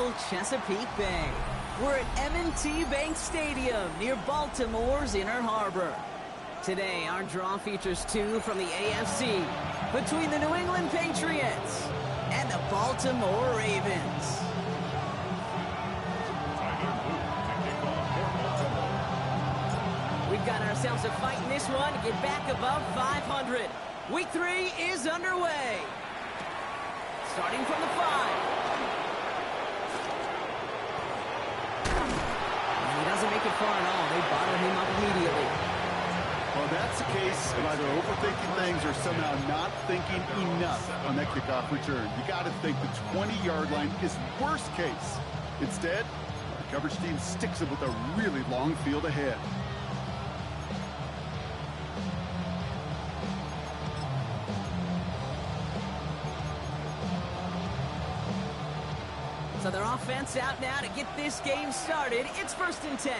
beautiful Chesapeake Bay. We're at M&T Bank Stadium near Baltimore's Inner Harbor. Today, our draw features two from the AFC between the New England Patriots and the Baltimore Ravens. We've got ourselves a fight in this one to get back above 500. Week 3 is underway. Starting from the 5. And he doesn't make it far at all. They bottle him up immediately. Well, that's the case of either overthinking things or somehow not thinking enough on that kickoff return. You got to think the 20-yard line is worst case. Instead, the coverage team sticks it with a really long field ahead. So their offense out now to get this game started. It's 1st and 10.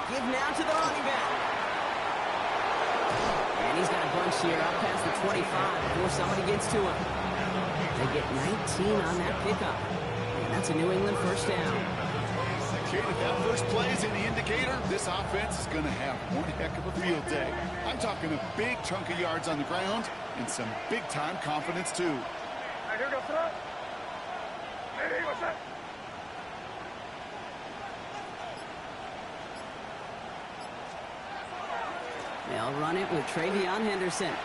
Give now to the running back. And he's got a bunch here up past the 25 before somebody gets to him. They get 19 on that pickup. And that's a New England first down. Kate, if that first play is any indicator, this offense is going to have one heck of a field day. I'm talking a big chunk of yards on the ground and some big-time confidence, too. Here goes throw. Hey, what's that? They'll run it with Travion Henderson. And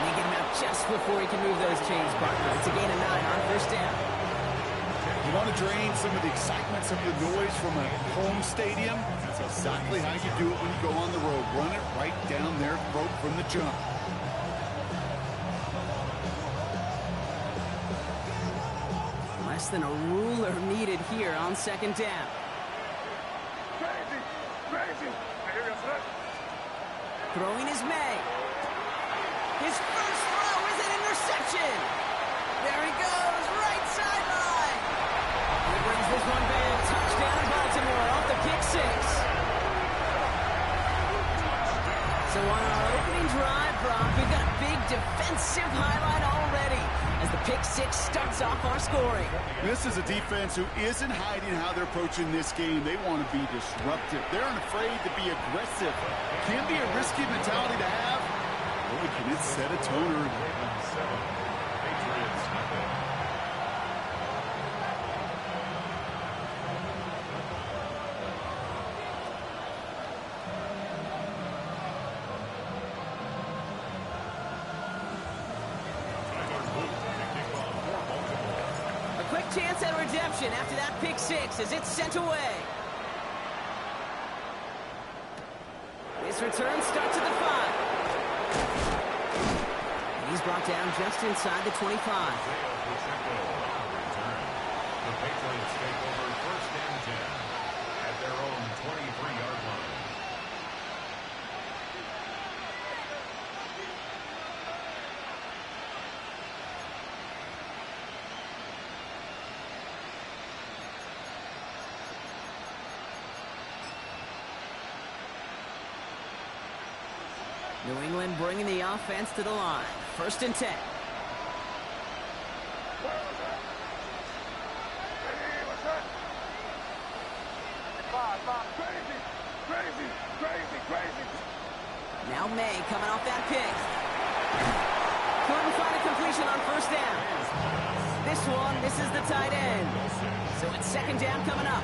they get him out just before he can move those chains, partner. It's a gain of 9 on first down. You want to drain some of the excitement, some of the noise from a home stadium? That's exactly how you do it when you go on the road. Run it right down their throat from the jump. Less than a ruler needed here on 2nd down. Crazy, crazy. Here goes throw. Throwing is May. His first throw is an interception. There he goes, right sideline. He brings this one back. Touchdown Baltimore off the pick 6. So on our opening drive, Brock, we've got a big defensive highlight already as the pick 6 starts off our scoring. This is a defense who isn't hiding how they're approaching this game. They want to be disruptive. They aren't afraid to be aggressive. Can be a risky mentality to have. Boy, can it set a tone early. Patriots. Chance at redemption after that pick 6 as it's sent away. This return starts at the 5. He's brought down just inside the 25. The Patriots take over 1st and 10 at their own 23-yard line. New England bringing the offense to the line. 1st and 10. Now May coming off that pick. Couldn't find a completion on 1st down. This is the tight end. So it's 2nd down coming up.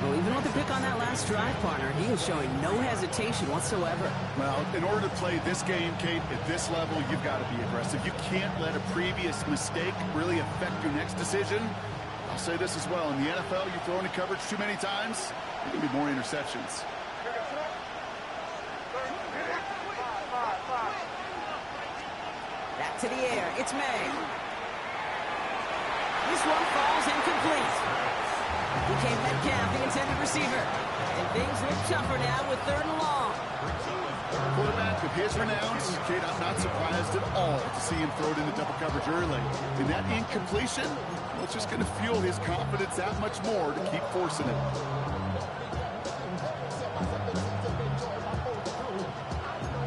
Well, even with the pick on that last drive, partner, he is showing no hesitation whatsoever. Well, in order to play this game, Kate, at this level, you've got to be aggressive. You can't let a previous mistake really affect your next decision. I'll say this as well. In the NFL, you throw into coverage too many times, there can be more interceptions. Back to the air. It's May. This one falls incomplete. Became Metcalf, the intended receiver. And things look tougher now with 3rd and long. Quarterback of his renown, Kate, I'm not surprised at all to see him throw it into double coverage early. And that incompletion, well, it's just going to fuel his confidence that much more to keep forcing it.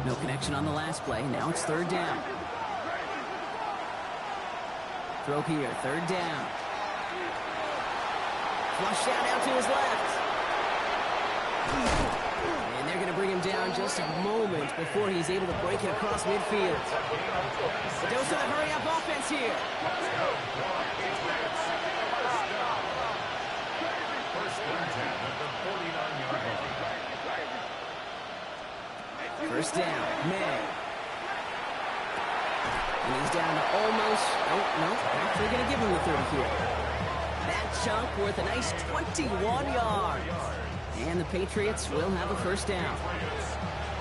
No connection on the last play. Now it's 3rd down. Throw here, third down. Flush down out to his left. And they're going to bring him down just a moment before he's able to break it across midfield. Dose of the hurry-up offense here. First down, May. And he's down to almost, no, actually going to give him the 30 here. That chunk worth a nice 21 yards. And the Patriots will have a first down.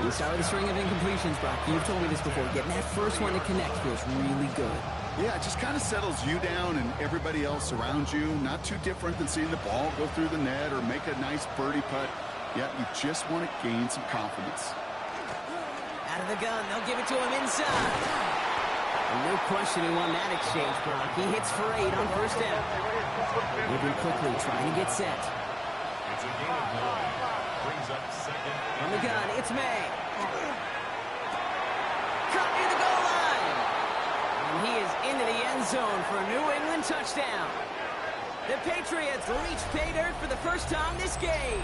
We start with a string of incompletions, Brock. You've told me this before. Getting that first one to connect feels really good. Yeah, it just kind of settles you down and everybody else around you. Not too different than seeing the ball go through the net or make a nice birdie putt. Yeah, you just want to gain some confidence. Out of the gun, they'll give it to him inside. And no question he won that exchange, Brock. He hits for 8 on first down. Moving quickly, trying to get set. It's a gain of 9. Brings up second. On the gun, it's May. Caught near the goal line. And he is into the end zone for a New England touchdown. The Patriots reach pay dirt for the first time this game.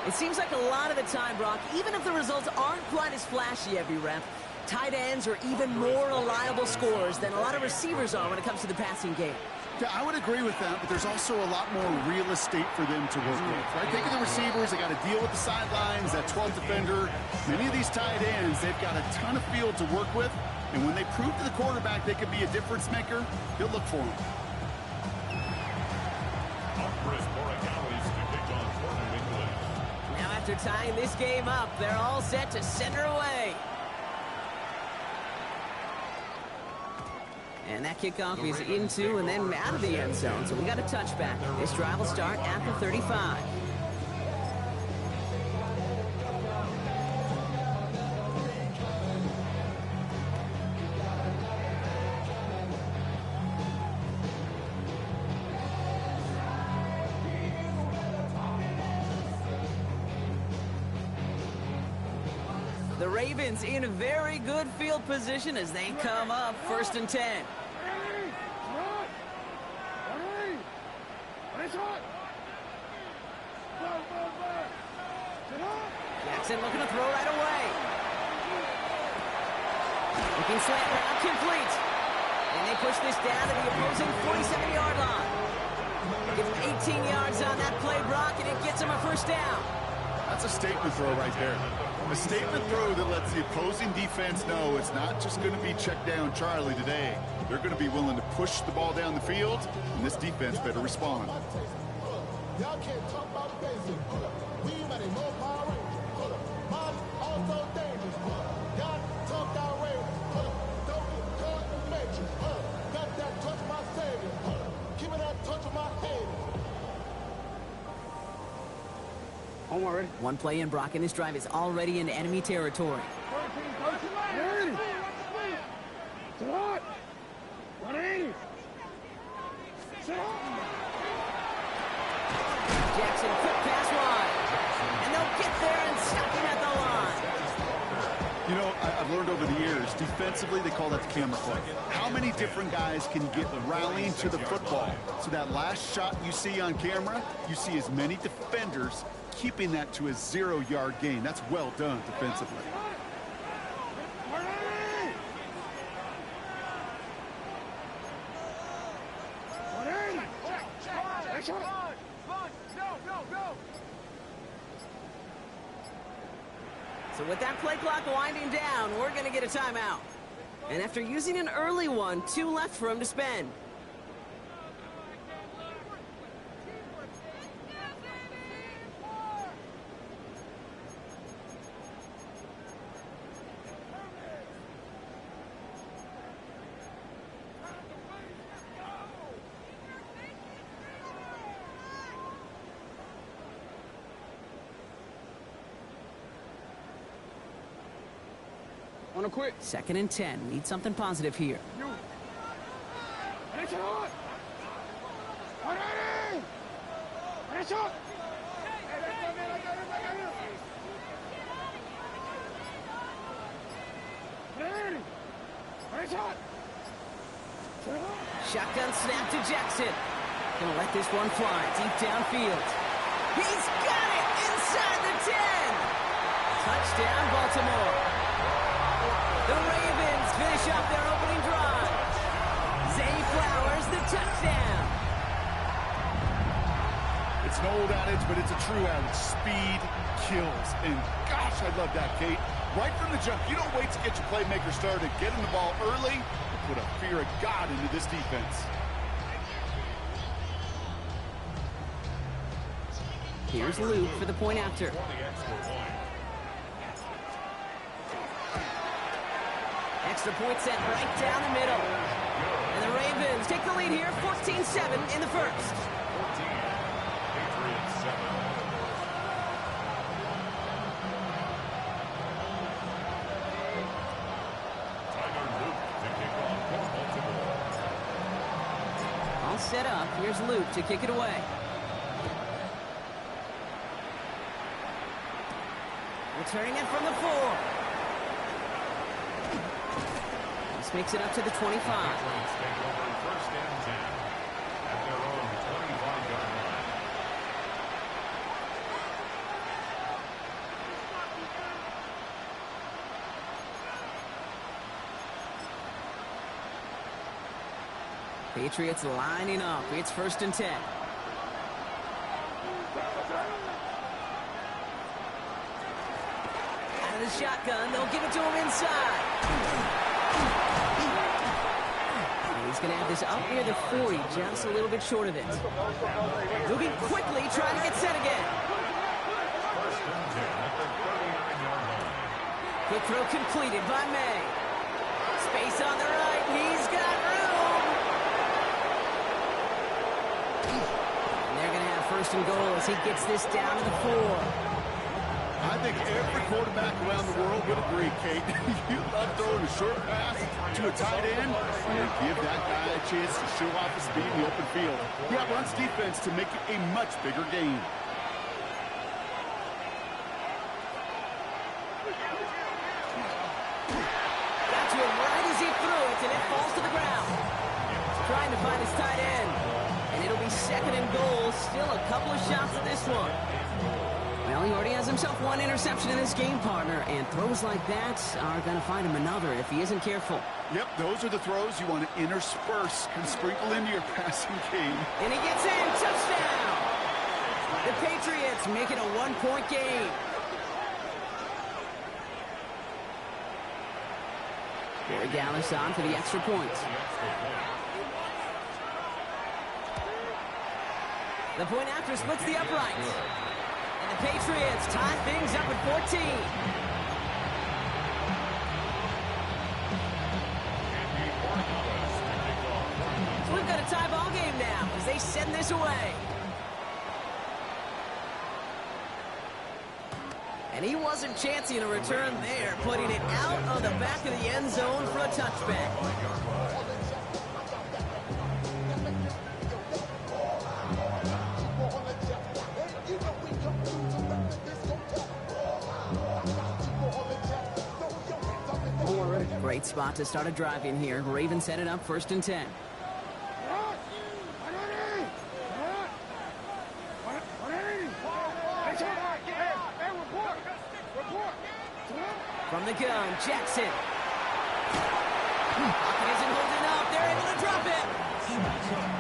It seems like a lot of the time, Brock, even if the results aren't quite as flashy every rep, tight ends are even more reliable scorers than a lot of receivers are when it comes to the passing game. Yeah, I would agree with that, but there's also a lot more real estate for them to work with, right? Think of the receivers. They got to deal with the sidelines, that 12th defender. Many of these tight ends, they've got a ton of field to work with, and when they prove to the quarterback they can be a difference maker, he'll look for them. Now after tying this game up, they're all set to center away. And that kickoff is into and then out of the end zone. So we got a touchback. This drive will start at the 35. The Ravens in a very good field position as they come up first and 10. Jackson looking to throw right away. Looking slant route, complete. And they push this down to the opposing 47-yard line. Give him 18 yards on that play, Brock, and it gets him a first down. That's a statement throw right there. A statement throw that lets the opposing defense know it's not just going to be check down Charlie today. They're going to be willing to push the ball down the field, and this defense better respond. Y'all can't talk about basic. We might have more power. Mine also dangerous. Y'all talk out Ravens. Don't get caught in the matrix. Got that touch of my savior. Give me that touch of my head. Already. One play in, Brock, and this drive is already in enemy territory. Jackson, quick pass wide. And they'll get there and stop him at the line. You know, I've learned over the years, defensively, they call that the camera play. How many different guys can get rallying to the football? So that last shot you see on camera, you see as many defenders keeping that to a 0-yard gain. That's well done defensively. So with that play clock winding down, we're going to get a timeout. And after using an early one, 2 left for him to spend. Wanna quit? 2nd and 10. Need something positive here. Shotgun snap to Jackson. Gonna let this one fly deep downfield. He's got it inside the 10. Touchdown, Baltimore. The Ravens finish up their opening drive. Zay Flowers, the touchdown. It's an old adage, but it's a true adage. Speed kills. And gosh, I love that, Kate. Right from the jump, you don't wait to get your playmaker started. Getting the ball early and put a fear of God into this defense. Here's Luke for the point after. Extra point set right down the middle. And the Ravens take the lead here, 14-7 in the first. Patriots 7. All set up. Here's Luke to kick it away. Returning it from the 4. This makes it up to the 25. Patriots take over first and 10 at their own 25-yard line. Patriots lining up. It's first and 10. Out of the shotgun, they'll give it to him inside. He's going to have this up near the 40, just a little bit short of it. Moving quickly, trying to get set again. First and 10 at the 39-yard line. Quick throw completed by May. Space on the right. He's got room. And they're going to have first and goal as he gets this down to the 4. I think every quarterback around the world would agree, Kate. You love throwing a short pass to a tight end and give that guy a chance to show off his speed in the open field. He outruns defense to make it a much bigger game. Got to it right as he threw it, and it falls to the ground. Trying to find his tight end. And it'll be second and goal. Still a couple of shots at this one. Well, he already has himself one interception in this game, partner, and throws like that are going to find him another if he isn't careful. Yep, those are the throws you want to intersperse and sprinkle into your passing game. And he gets in. Touchdown! The Patriots make it a one-point game. Gary Gallis on for the extra points. The point after splits the uprights. And the Patriots tie things up at 14. So we've got a tie ball game now as they send this away. And he wasn't chancing a return there, putting it out of the back of the end zone for a touchback. Great spot to start a drive in here. Ravens set it up first and 10. From the gun, Jackson. Pocket isn't holding up. They're able to drop it.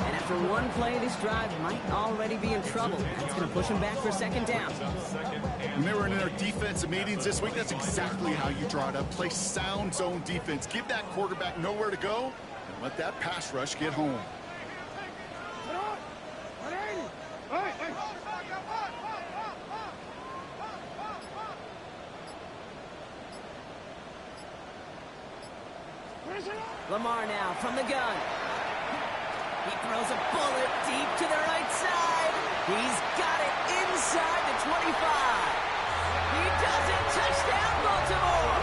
And after one play, this drive might already be in trouble. That's going to push them back for second down. When they were in their defensive meetings this week, that's exactly how you draw it up. Play sound zone defense. Give that quarterback nowhere to go and let that pass rush get home. Lamar now from the gun. He throws a bullet deep to the right side. He's got it inside the 25. He does it. Touchdown, Baltimore.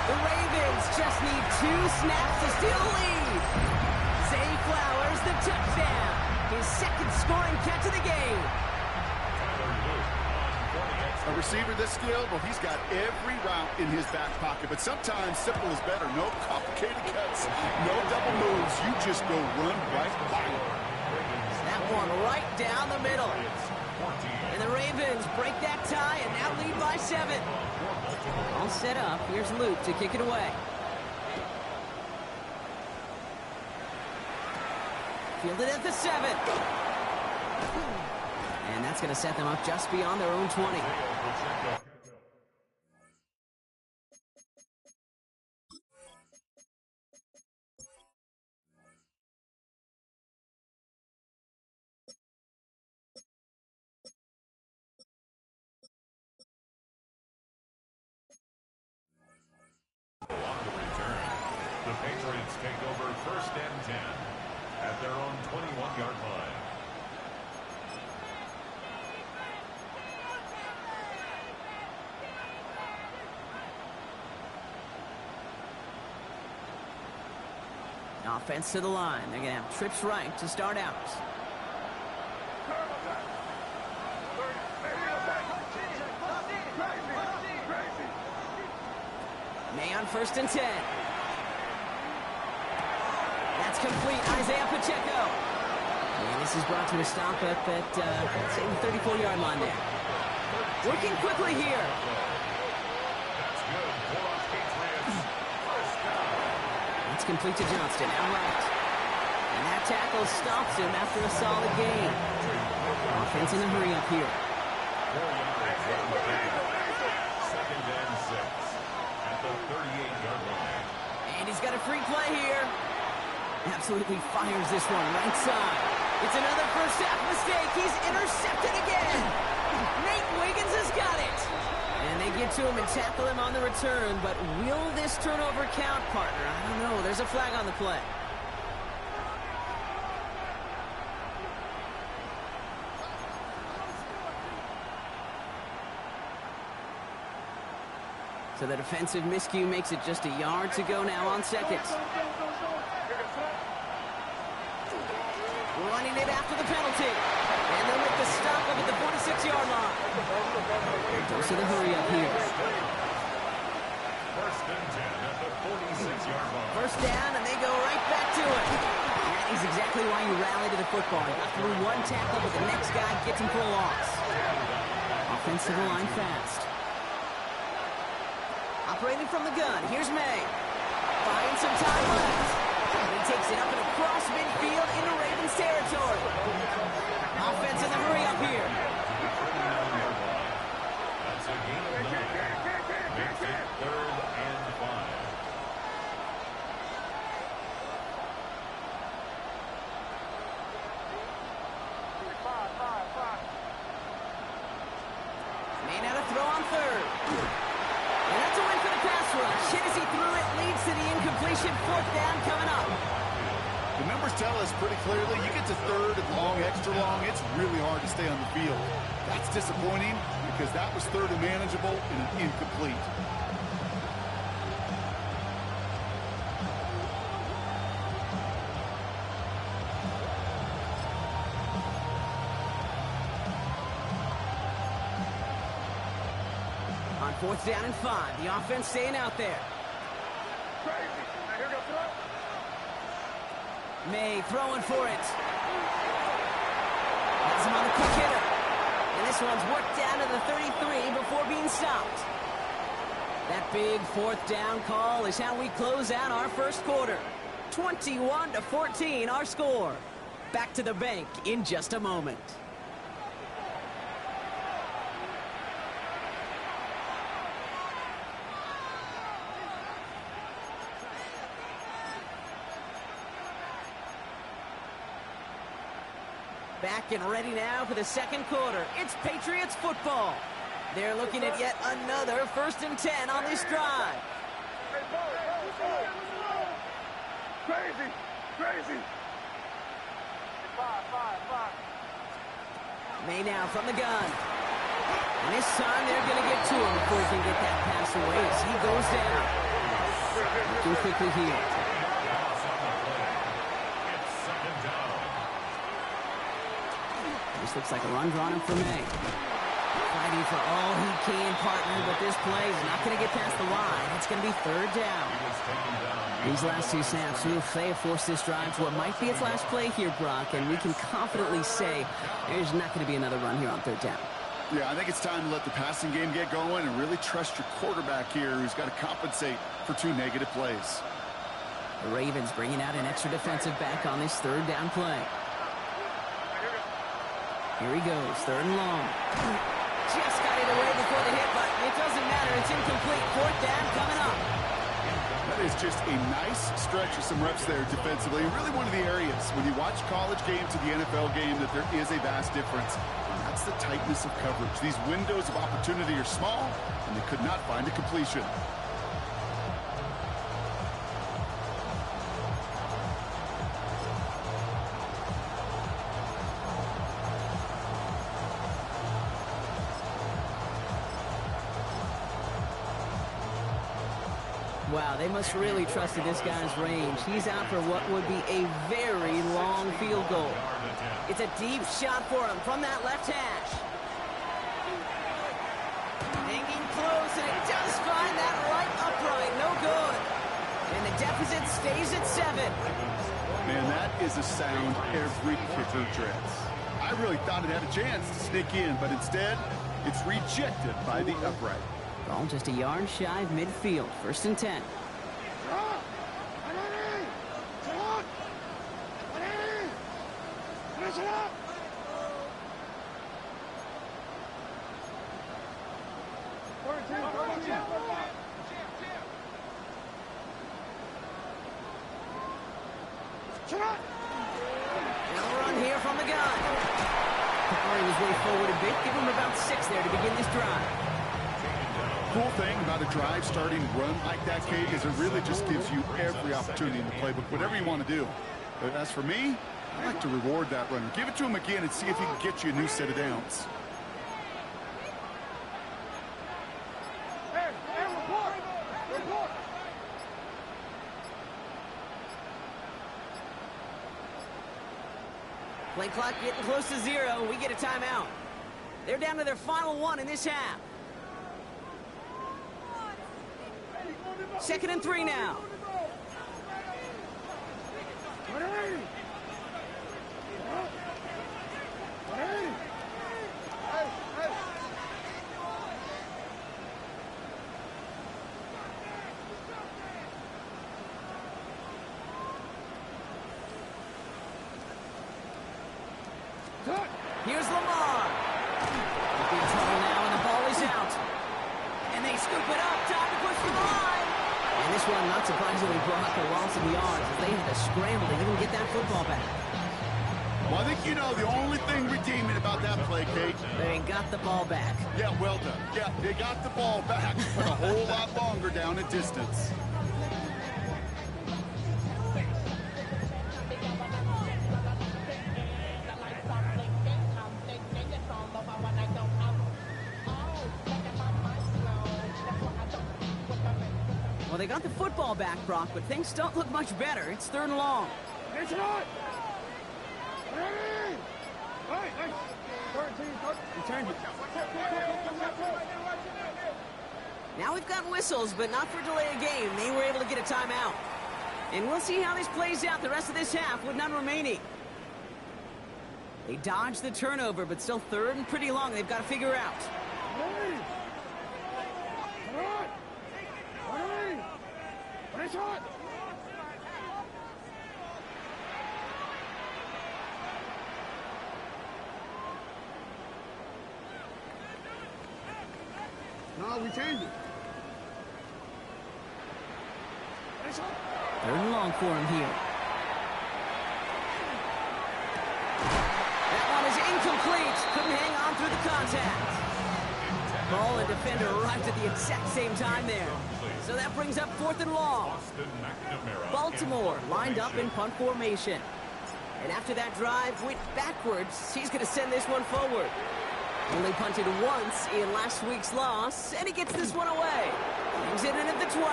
The Ravens just need 2 snaps to steal the lead. Zay Flowers, the touchdown. His second scoring catch of the game. Tyler Luke on 40 extra A receiver this skilled, well, he's got every route in his back pocket. But sometimes simple is better. No complicated cuts, no double moves. You just go run right by him. That one right down the middle. And the Ravens break that tie and now lead by 7. All set up. Here's Luke to kick it away. Fielded at the 7. And that's going to set them up just beyond their own 20. On the return, the Patriots take over 1st and 10 at their own 21-yard line. Offense to the line. They're going to have trips right to start out. May on 1st and 10. That's complete. Isaiah Pacheco. And this is brought to a stop up at say the 34-yard line there. Working quickly here. That's good for the Patriots. First down. It's complete to Johnston, outright. And that tackle stops him after a solid gain. Offense in a hurry up here. 4 yards on the game. 2nd and 6 at the 38-yard line. And he's got a free play here. Absolutely fires this one right side. It's another first half mistake. He's intercepted again. Nate Wiggins has got it. And they get to him and tackle him on the return. But will this turnover count, partner? I don't know. There's a flag on the play. So the defensive miscue makes it just a yard to go now on 2nd. Running it after the penalty. And they'll make the stop up at the 46-yard line. Goes to the hurry up here. 1st and 10 at the 46-yard line. First down, and they go right back to it. That is exactly why you rally to the football. You got through one tackle, but the next guy gets him for a loss. Offensive line fast. Operating from the gun, here's May. Buying some time left. And he takes it up and across midfield into Ravens territory. Offense in the hurry up here. That's a gain of 9. Makes it 3rd and 5. May now to throw on 3rd. And that's a win for the pass rush. Hit as he threw it, leads to the incompletion. 4th down coming up. The numbers tell us pretty clearly, you get to 3rd and long, extra long, it's really hard to stay on the field. That's disappointing because that was 3rd and manageable and an incomplete. On 4th down and 5, the offense staying out there. May throwing for it. Has him on the quick hitter. And this one's worked down to the 33 before being stopped. That big 4th down call is how we close out our first quarter. 21-14 our score. Back to the bank in just a moment. Back and ready now for the second quarter. It's Patriots football. They're looking at yet another 1st and 10 on this drive. Crazy. May now from the gun. And this time they're going to get to him before he can get that pass away as he goes down. Looking quickly here. This looks like a run drawn up for May. fighting for all he can, partner, but this play is not going to get past the line. It's going to be third down. These last two snaps, they have forced this drive to what might be its last play here, Brock, and we can confidently say there's not going to be another run here on third down. Yeah, I think it's time to let the passing game get going and really trust your quarterback here, who's got to compensate for 2 negative plays. The Ravens bringing out an extra defensive back on this third down play. Here he goes, third and long. Just got it away before the hit button. It doesn't matter, it's incomplete. Fourth down coming up. That is just a nice stretch of some reps there defensively. Really one of the areas when you watch college game to the NFL game that there is a vast difference. That's the tightness of coverage. These windows of opportunity are small, and they could not find a completion. Wow, they must really trusted this guy's range. He's out for what would be a very long field goal. It's a deep shot for him from that left hash. Hanging close, and it does find that right upright. No good. And the deficit stays at 7. Man, that is a sound every kicker dreads. I really thought it had a chance to sneak in, but instead, it's rejected by the upright. Ball just a yard shy of midfield. First and 10. Run here from the gun. Powering his way forward a bit. Give him about 6 there to begin this drive. Cool thing about a drive starting run like that, Kate, is it really just gives you every opportunity in the playbook, whatever you want to do. But as for me, I like to reward that runner. Give it to him again and see if he can get you a new set of downs. Play clock getting close to 0. We get a timeout. They're down to their final 1 in this half. 2nd and 3 now. Here's Lamar. He's in trouble now, and the ball is out. And they scoop it up. Time to push for the line. And this one, not surprisingly, brought the loss of yards as they had to scramble to even get that football back. Well, I think you know the only thing redeeming about that play, Kate. They got the ball back. Yeah, well done. Yeah, they got the ball back, but a whole lot longer down at distance. Well, they got the football back, Brock, but things don't look much better. It's 3rd and long. It's not. Now we've got whistles, but not for delay of game. They were able to get a timeout. And we'll see how this plays out the rest of this half with none remaining. They dodged the turnover, but still 3rd and pretty long. They've got to figure out. No, we changed it. 3rd and long for him here. That one is incomplete. Couldn't hang on through the contact. Ball and defender arrived at the exact same time there. So that brings up 4th and long. Baltimore lined up in punt formation. And after that drive went backwards, he's going to send this one forward. Only punted once in last week's loss, and he gets this one away. Brings it in at the 12.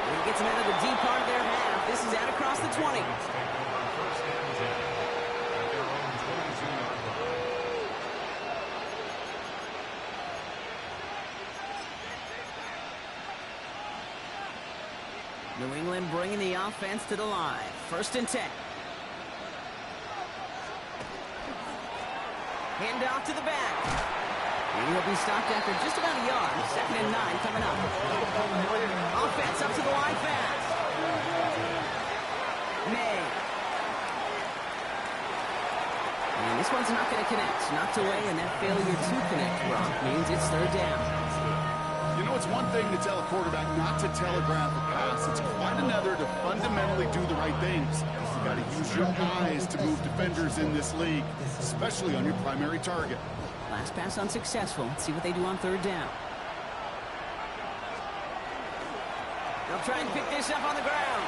And he gets him out of the deep part of their half. This is out across the 20. New England bringing the offense to the line. 1st and 10. Hand off to the back. And he'll be stopped after just about a yard. 2nd and 9 coming up. Offense up to the line fast. May. And this one's not going to connect. Knocked away, and that failure to connect, Brock, means it's 3rd down. You know, it's one thing to tell a quarterback not to telegraph a pass. It's quite another to fundamentally do the right things. You've got to use your eyes to move defenders in this league, especially on your primary target. Last pass unsuccessful. Let's see what they do on 3rd down. They'll try and pick this up on the ground.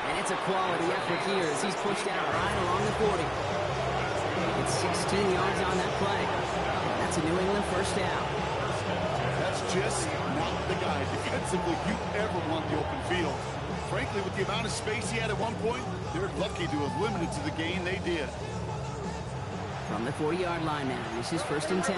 And it's a quality effort here as he's pushed out right along the 40. It's 16 yards on that play. That's a New England 1st down. That's just not the guy defensively you ever want the open field. Frankly, with the amount of space he had at one point, they're lucky to have limited to the gain they did. From the 40-yard line now, this is 1st and 10.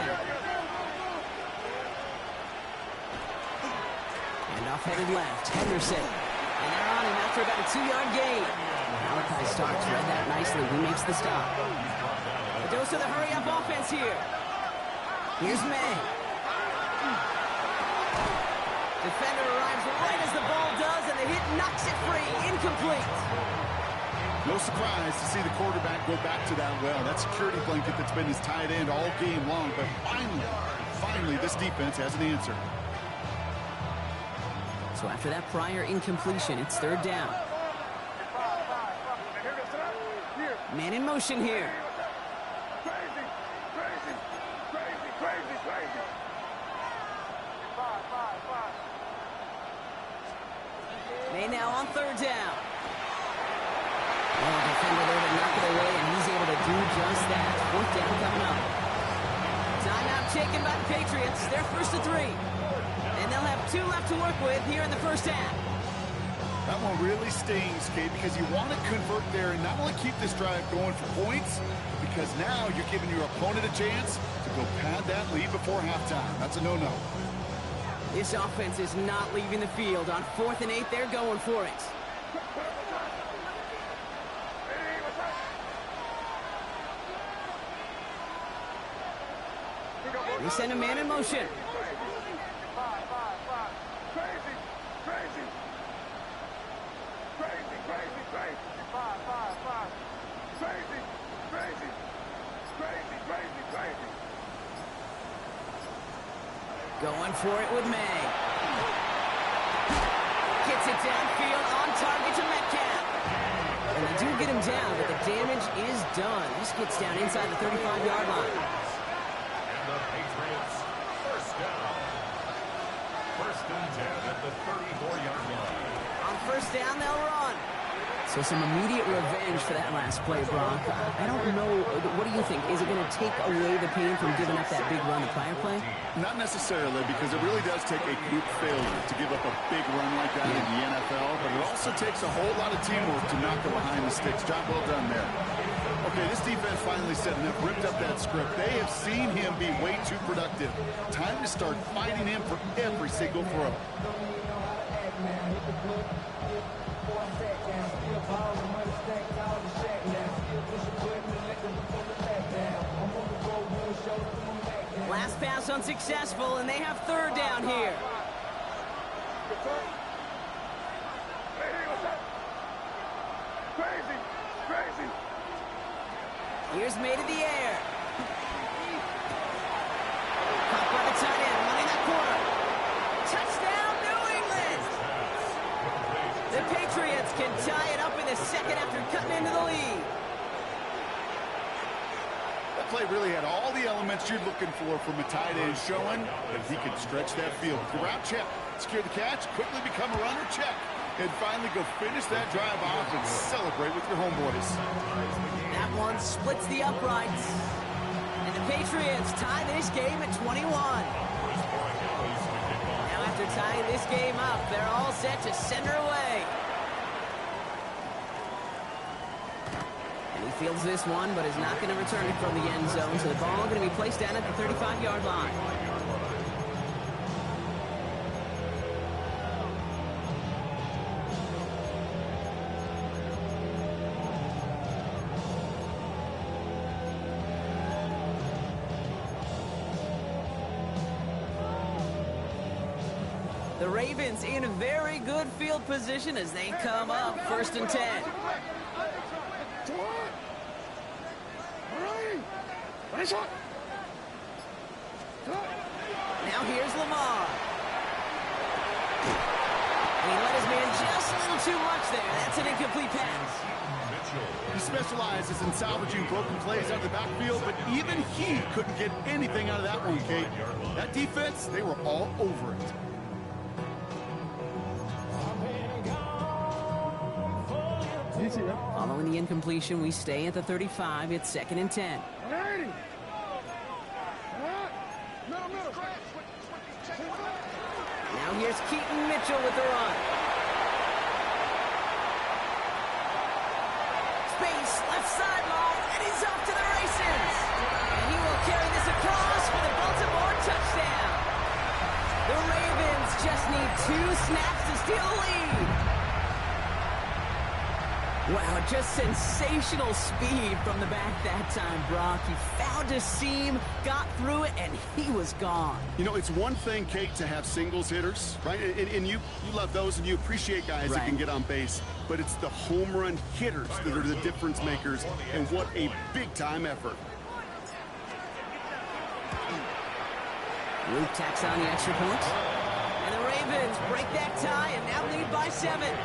And off headed left, Henderson. And they're on him after about a 2-yard gain. Malachi Starks read that nicely. He makes the stop. A dose of the hurry-up offense here. Here's May. Defender arrives right as the ball does, and the hit knocks it free. Incomplete. No surprise to see the quarterback go back to that well. That security blanket that's been his tight end all game long. But finally, this defense has an answer. So after that prior incompletion, it's 3rd down. Man in motion here. May now on 3rd down. Well, defender there to knock it away, and he's able to do just that. 4th down coming up. Timeout taken by the Patriots. They're 1st and 3. And they'll have 2 left to work with here in the 1st half. That one really stings, Kate, because you want to convert there and not only keep this drive going for points, because now you're giving your opponent a chance to go pad that lead before halftime. That's a no-no. This offense is not leaving the field. On 4th and 8, they're going for it. They send a man in motion. Going for it with May. Gets it downfield on target to Metcalf. And they do get him down, but the damage is done. This gets down inside the 35-yard line. And the Patriots, 1st down. 1st and 10 at the 34-yard line. On 1st down, they'll run. So some immediate revenge for that last play, Brock. I don't know. What do you think? Is it going to take away the pain from giving up that big run the prior play? Not necessarily, because it really does take a group failure to give up a big run like that in the NFL, but it also takes a whole lot of teamwork to knock it behind the sticks. Job well done there. Okay, this defense finally said enough, ripped up that script. They have seen him be way too productive. Time to start fighting him for every single throw. Last pass unsuccessful, and they have 3rd down here. Here's May to the air. Caught by the tight end, running that corner. Touchdown, New England! The Patriots can tie it up in the 2nd after cutting into the lead. That play really had all the elements you're looking for from a tight end, showing that he can stretch that field. The route check, secure the catch, quickly become a runner, check. And finally go finish that drive off and celebrate with your homeboys. That one splits the uprights. And the Patriots tie this game at 21. Now after tying this game up, they're all set to send her away. And he fields this one, but is not going to return it from the end zone. So the ball going to be placed down at the 35-yard line. The Ravens in very good field position as they come up 1st and 10. Now here's Lamar. He let his man just a little too much there. That's an incomplete pass. He specializes in salvaging broken plays out of the backfield, but even he couldn't get anything out of that one, Kate. That defense, they were all over it. Following the incompletion, we stay at the 35. It's 2nd and 10. Now here's Keaton Mitchell with the run. Space, left sideline, and he's off to the races. And he will carry this across for the Baltimore touchdown. The Ravens just need 2 snaps to steal the lead. Wow, just sensational speed from the back that time, Brock. He found a seam, got through it, and he was gone. You know, it's one thing, Kate, to have singles hitters, right? And you love those, and you appreciate guys that can get on base. But it's the home run hitters that are the difference makers, and what a big-time effort. Luke tacks on the extra point. And the Ravens break that tie and now lead by 7.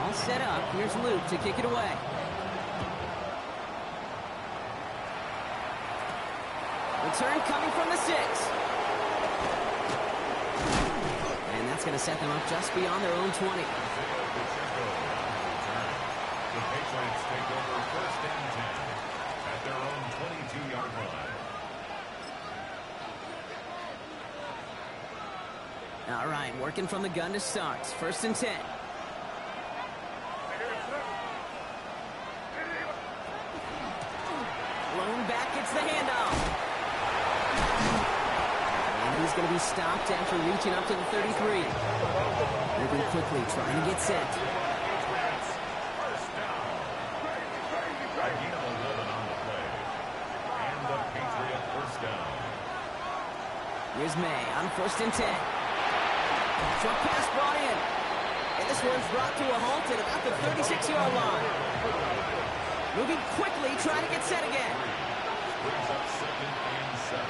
All set up. Here's Luke to kick it away. Return coming from the 6. And that's going to set them up just beyond their own 20. The Patriots take over 1st and 10 at their own 22-yard line. All right, working from the gun to start. 1st and 10. Blown back, gets the handoff. And he's going to be stopped after reaching up to the 33. Moving quickly, trying to get set. First down. A gain of 11 on the play. And the Patriot first down. Here's May on 1st and 10. Short pass brought in. And this one's brought to a halt at about the 36-yard line. Moving quickly, trying to get set again. Brings up 2nd and 7.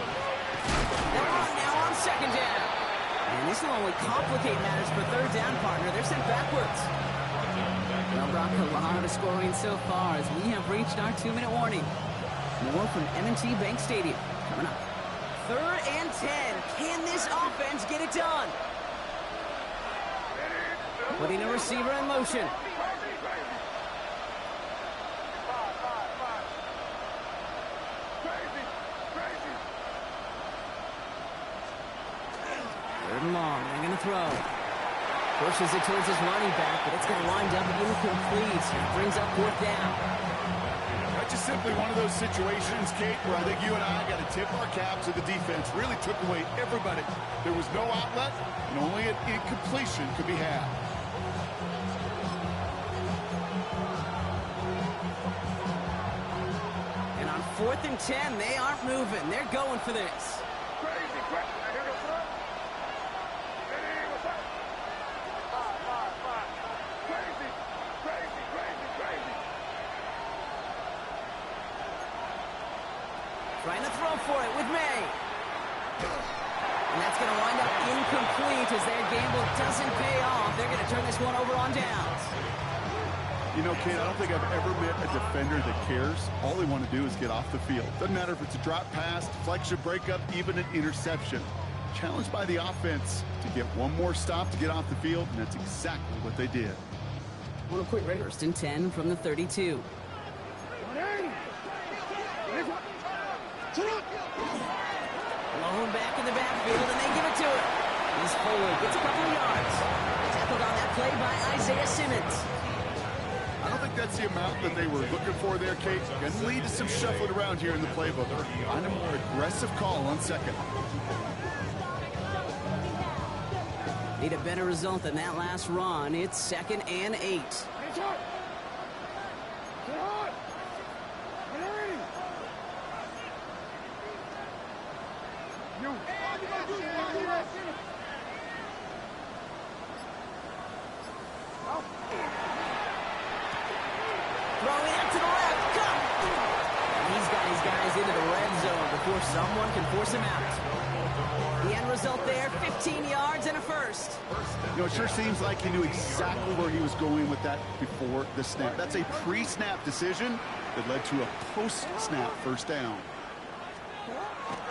They're on now on 2nd down. And this will only complicate matters for 3rd down, partner. They're sent backwards. Well, Brock, a lot of scoring so far as we have reached our 2-minute warning. More from M&T Bank Stadium coming up. 3rd and 10. Can this offense get it done? Putting a receiver in motion. Third and long. They're going to throw. Pushes it towards his running back, but it's going to wind up incomplete. Brings up 4th down. That's just simply one of those situations, Kate, where I think you and I got to tip our cap to the defense. Really took away everybody. There was no outlet, and only an incompletion could be had. And on 4th and 10, they aren't moving. They're going for this. Trying to throw for it with May. And that's going to wind up incomplete as their gamble doesn't pay off. They're going to turn this one over on downs. You know, Kate, I don't think I've ever met a defender that cares. All they want to do is get off the field. Doesn't matter if it's a drop pass, deflection, breakup, even an interception. Challenged by the offense to get one more stop to get off the field, and that's exactly what they did. Real quick, ready? 1st and 10 from the 32. Blown back in the backfield, and they give it to him. He's forward, gets a couple of yards. Tackled on that play by Isaiah Simmons. I don't think that's the amount that they were looking for there, Kate. Going to lead to some shuffling around here in the playbook. Find a more aggressive call on 2nd. Need a better result than that last run. It's 2nd and 8. Throwing it to the left. Go! And he's got his guys into the red zone before someone can force him out. The end result there, 15 yards and a first. You know, it sure seems like he knew exactly where he was going with that before the snap. That's a pre-snap decision that led to a post-snap first down.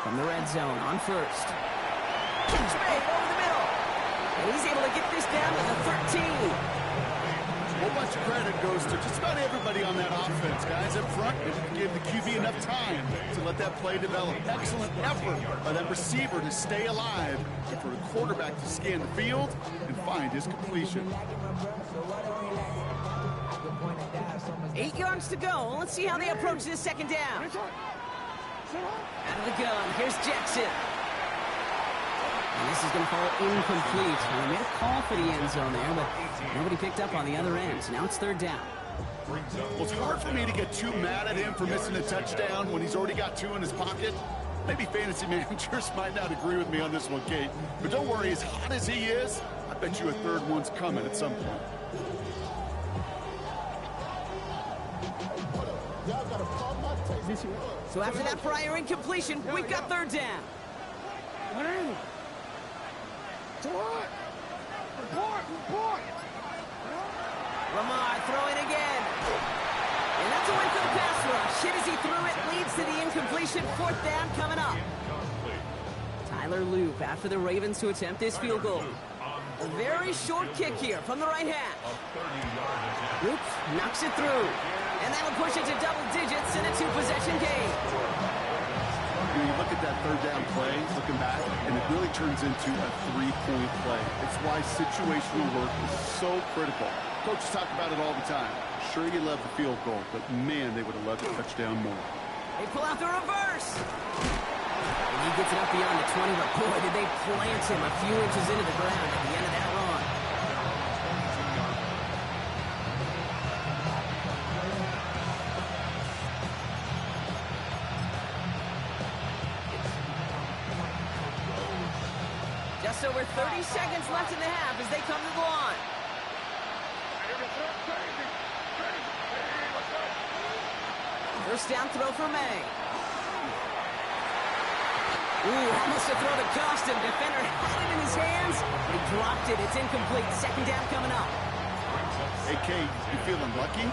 From the red zone on first. Catch made over the middle. And he's able to get this down to the 13. A whole bunch of credit goes to just about everybody on that offense. Guys up front, they gave the QB enough time to let that play develop. Excellent effort by that receiver to stay alive and for the quarterback to scan the field and find his completion. 8 yards to go. Let's see how they approach this second down. Out of the gun. Here's Jackson. And this is going to fall incomplete. Well, they made a call for the end zone there, but nobody picked up on the other end. So now it's third down. Well, it's hard for me to get too mad at him for missing a touchdown when he's already got two in his pocket. Maybe fantasy managers might not agree with me on this one, Kate. But don't worry, as hot as he is, I bet you a third one's coming at some point. So after that prior incompletion, we've got third down. Lamar throwing again. And that's a win for the pass rush. Hit as he threw it, leads to the incompletion. Fourth down coming up. Tyler Loop after the Ravens to attempt this field goal. A very short kick here from the right hash. Loop knocks it through. And that'll push it to double digits in a two-possession game. When you look at that third down play, looking back, and it really turns into a three-point play. It's why situational work is so critical. Coaches talk about it all the time. Sure, you love the field goal, but man, they would have loved a touchdown more. They pull out the reverse. And he gets it up beyond the 20, but boy, did they plant him a few inches into the ground at the end of that run. Just over 30 seconds left in the half as they come to the line. First down throw for May. Ooh, almost a throw to cost him. Defender had it in his hands, but he dropped it. It's incomplete. Second down coming up. Hey, Kate, you feeling lucky?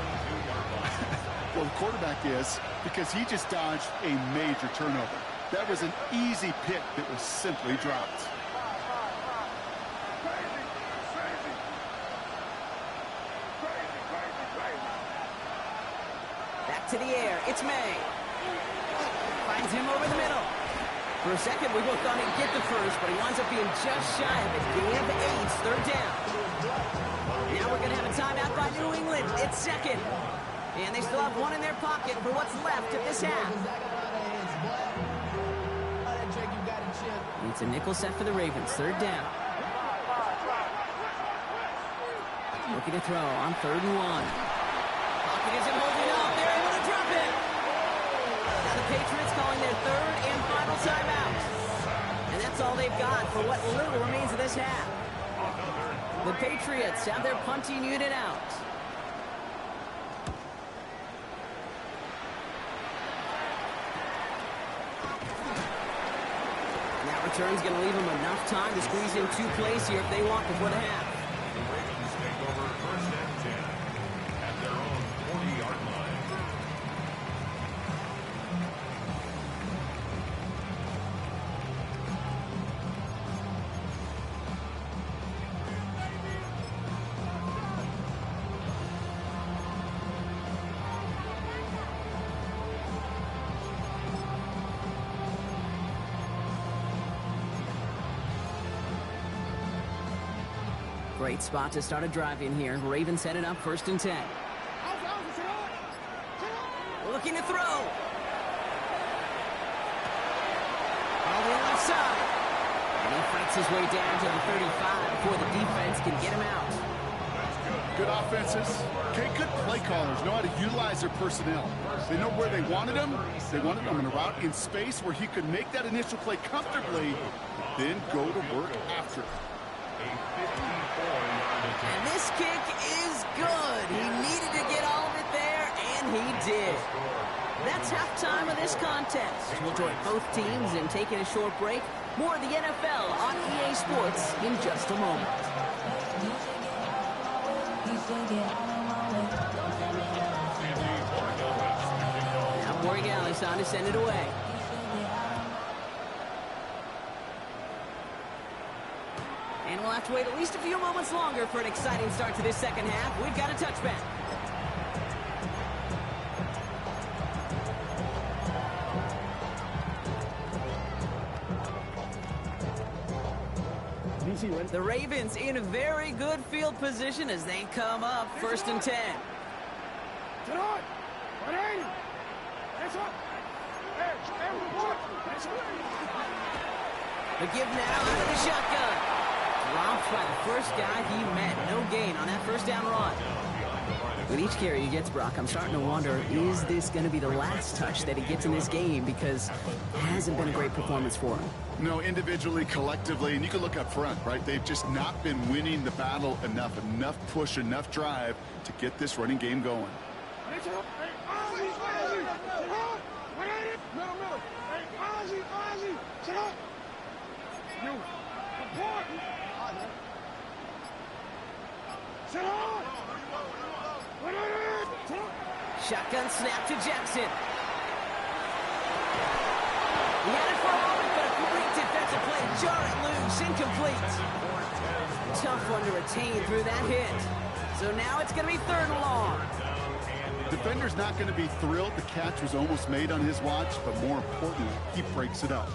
Well, the quarterback is, because he just dodged a major turnover. That was an easy pick that was simply dropped. Back to the air. It's May. Finds him over the middle. For a second, we both thought he'd get the first, but he winds up being just shy of it. Gain of 8, third down. Now we're going to have a timeout by New England. It's second. And they still have one in their pocket for what's left of this half. It's a nickel set for the Ravens. Third down. Looking to throw on 3rd and 1. Pocket isn't holding up. They're able to drop it. Now the Patriots calling their third and final timeout. And that's all they've got for what little remains of this half. The Patriots have their punting unit out. That return's going to leave them enough time to squeeze in 2 plays here if they want before the half. The Ravens take over first and 10 at their own 40-yard line. Great spot to start a drive in here. Ravens headed up 1st and 10. Looking to throw. All the left side. And he fights his way down to the 35 before the defense can get him out. Good offenses. Okay, good play callers know how to utilize their personnel. They know where they wanted them. They wanted them in a route in space where he could make that initial play comfortably, then go to work after. And this kick is good. He needed to get all of it there, and he did. That's halftime of this contest. We'll join both teams in taking a short break. More of the NFL on EA Sports in just a moment. Now Borregales on to send it away. And we'll have to wait at least a few moments longer for an exciting start to this second half. We've got a touchback. The Ravens in a very good field position as they come up 1st and 10. The give now out of the shotgun. Dropped by the first guy he met. No gain on that first down run. With each carry he gets, Brock, I'm starting to wonder, is this going to be the last touch that he gets in this game? Because it hasn't been a great performance for him. No, individually, collectively, and you can look up front, right? They've just not been winning the battle enough. Enough push, enough drive to get this running game going. Shotgun snap to Jackson. He had it for a moment, but a great defensive play. Jar it loose, incomplete. Tough one to retain through that hit. So now it's going to be 3rd and long. Defender's not going to be thrilled the catch was almost made on his watch, but more importantly, he breaks it up.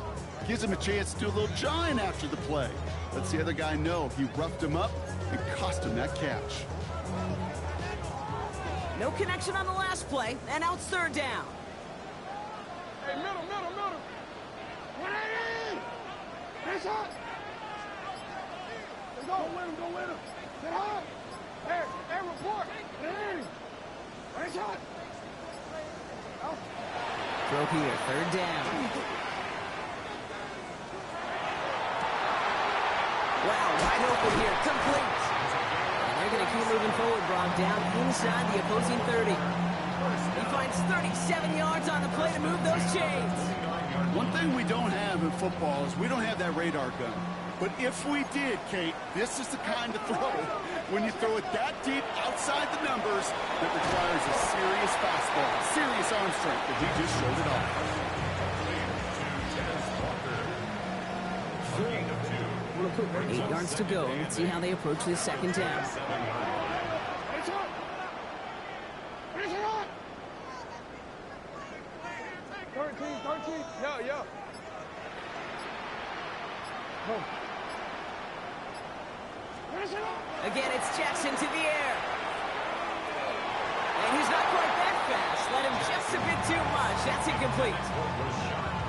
Gives him a chance to do a little jawing after the play. Lets the other guy know he roughed him up and cost him that catch. No connection on the last play, and now it's 3rd down. Hey, middle. 180! Nice hot! Go with him. Get hot! Hey, report! 180! Nice hot! Throw here, 3rd down. Wow, wide open here, complete. And they're going to keep moving forward, Brock, down inside the opposing 30. He finds 37 yards on the play to move those chains. One thing we don't have in football is we don't have that radar gun. But if we did, Kate, this is the kind of throw when you throw it that deep outside the numbers that requires a serious fastball, serious arm strength, and he just showed it off. 8 yards to go. Let's see how they approach this 2nd down. 13. Yeah. Again, it's Jackson to the air. And he's not quite that fast. Let him just a bit too much. That's incomplete.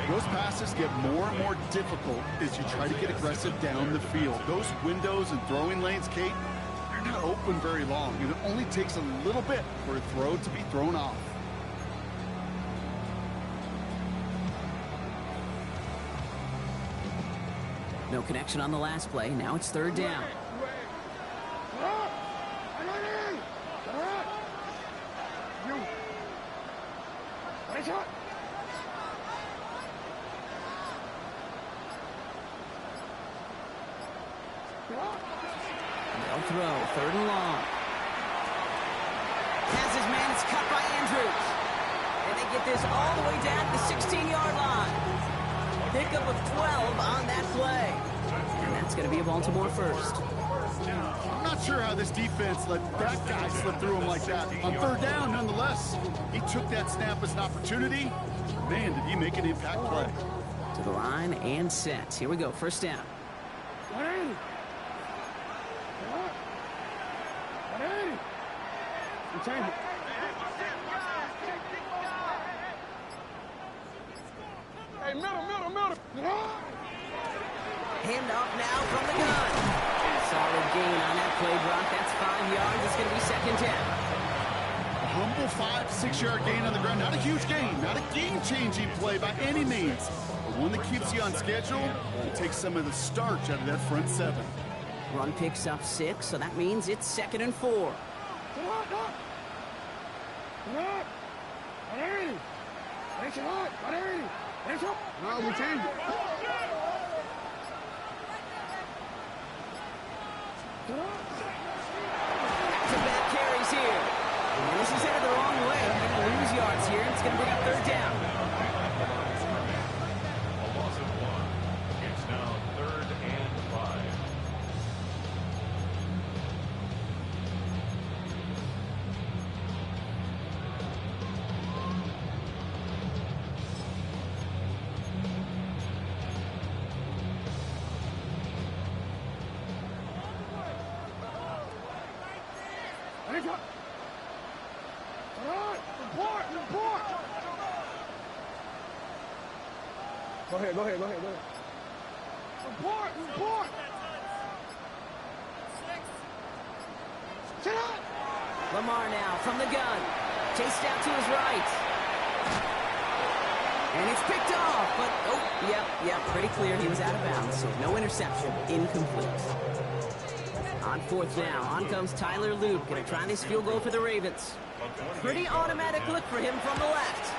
Those passes get more and more difficult as you try to get aggressive down the field. Those windows and throwing lanes, Kate, they're not open very long. And it only takes a little bit for a throw to be thrown off. No connection on the last play. Now it's 3rd down. They'll throw, 3rd and long. Has his man, it's cut by Andrews. And they get this all the way down to the 16-yard line. Pickup of 12 on that play. And that's going to be a Baltimore 1st. I'm not sure how this defense let that guy slip through him like that. On 3rd down, nonetheless, he took that snap as an opportunity. Man, did he make an impact play. To the line and set. Here we go, 1st down. 180! Change it. Hey, middle. Hand off now from the gun. Solid gain on that play, Brock. That's 5 yards. It's going to be second down. A humble 5 to 6 yard gain on the ground. Not a huge gain, not a game-changing play by any means, but one that keeps you on schedule and takes some of the starch out of that front 7. Run picks up 6, so that means it's 2nd and 4. No, we changed it. Back-to-back carries here. And this is headed the wrong way. He's going to lose yards here. It's going to bring up 3rd down. A loss of 1. It's now 3rd and 5. Go ahead. Report. Sit up. Lamar now from the gun. Chased out to his right. And it's picked off, but, oh, yep, pretty clear he was out of bounds. So no interception, incomplete. On 4th down, on comes Tyler Luke. Gonna try this field goal for the Ravens. Pretty automatic look for him from the left.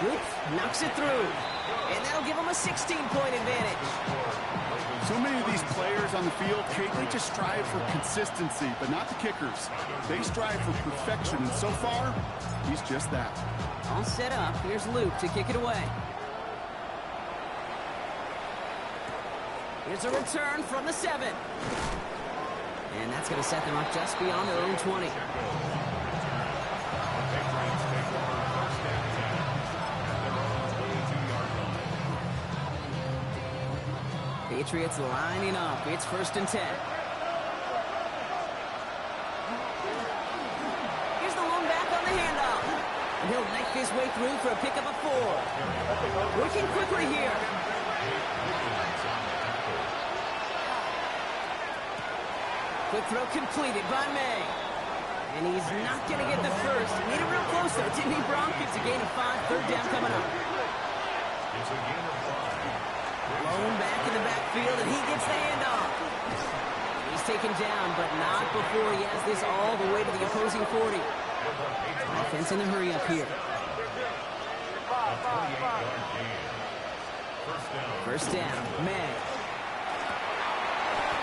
Luke knocks it through. And that'll give him a 16-point advantage. So many of these players on the field, Kate, they just strive for consistency, but not the kickers. They strive for perfection, and so far, he's just that. All set up. Here's Luke to kick it away. Here's a return from the 7. And that's going to set them up just beyond their own 20. Patriots lining up. It's 1st and 10. Here's the lone back on the handoff. And he'll knife his way through for a pickup of 4. Working quickly here. Quick throw completed by May. And he's not going to get the first. He made it real close there, didn't he, Bronk? It's a gain of 5. 3rd down coming up. It's a gain of 5. Blown back in the backfield, and he gets the handoff. He's taken down, but not before he has this all the way to the opposing 40. Offense in a hurry up here. First down, May.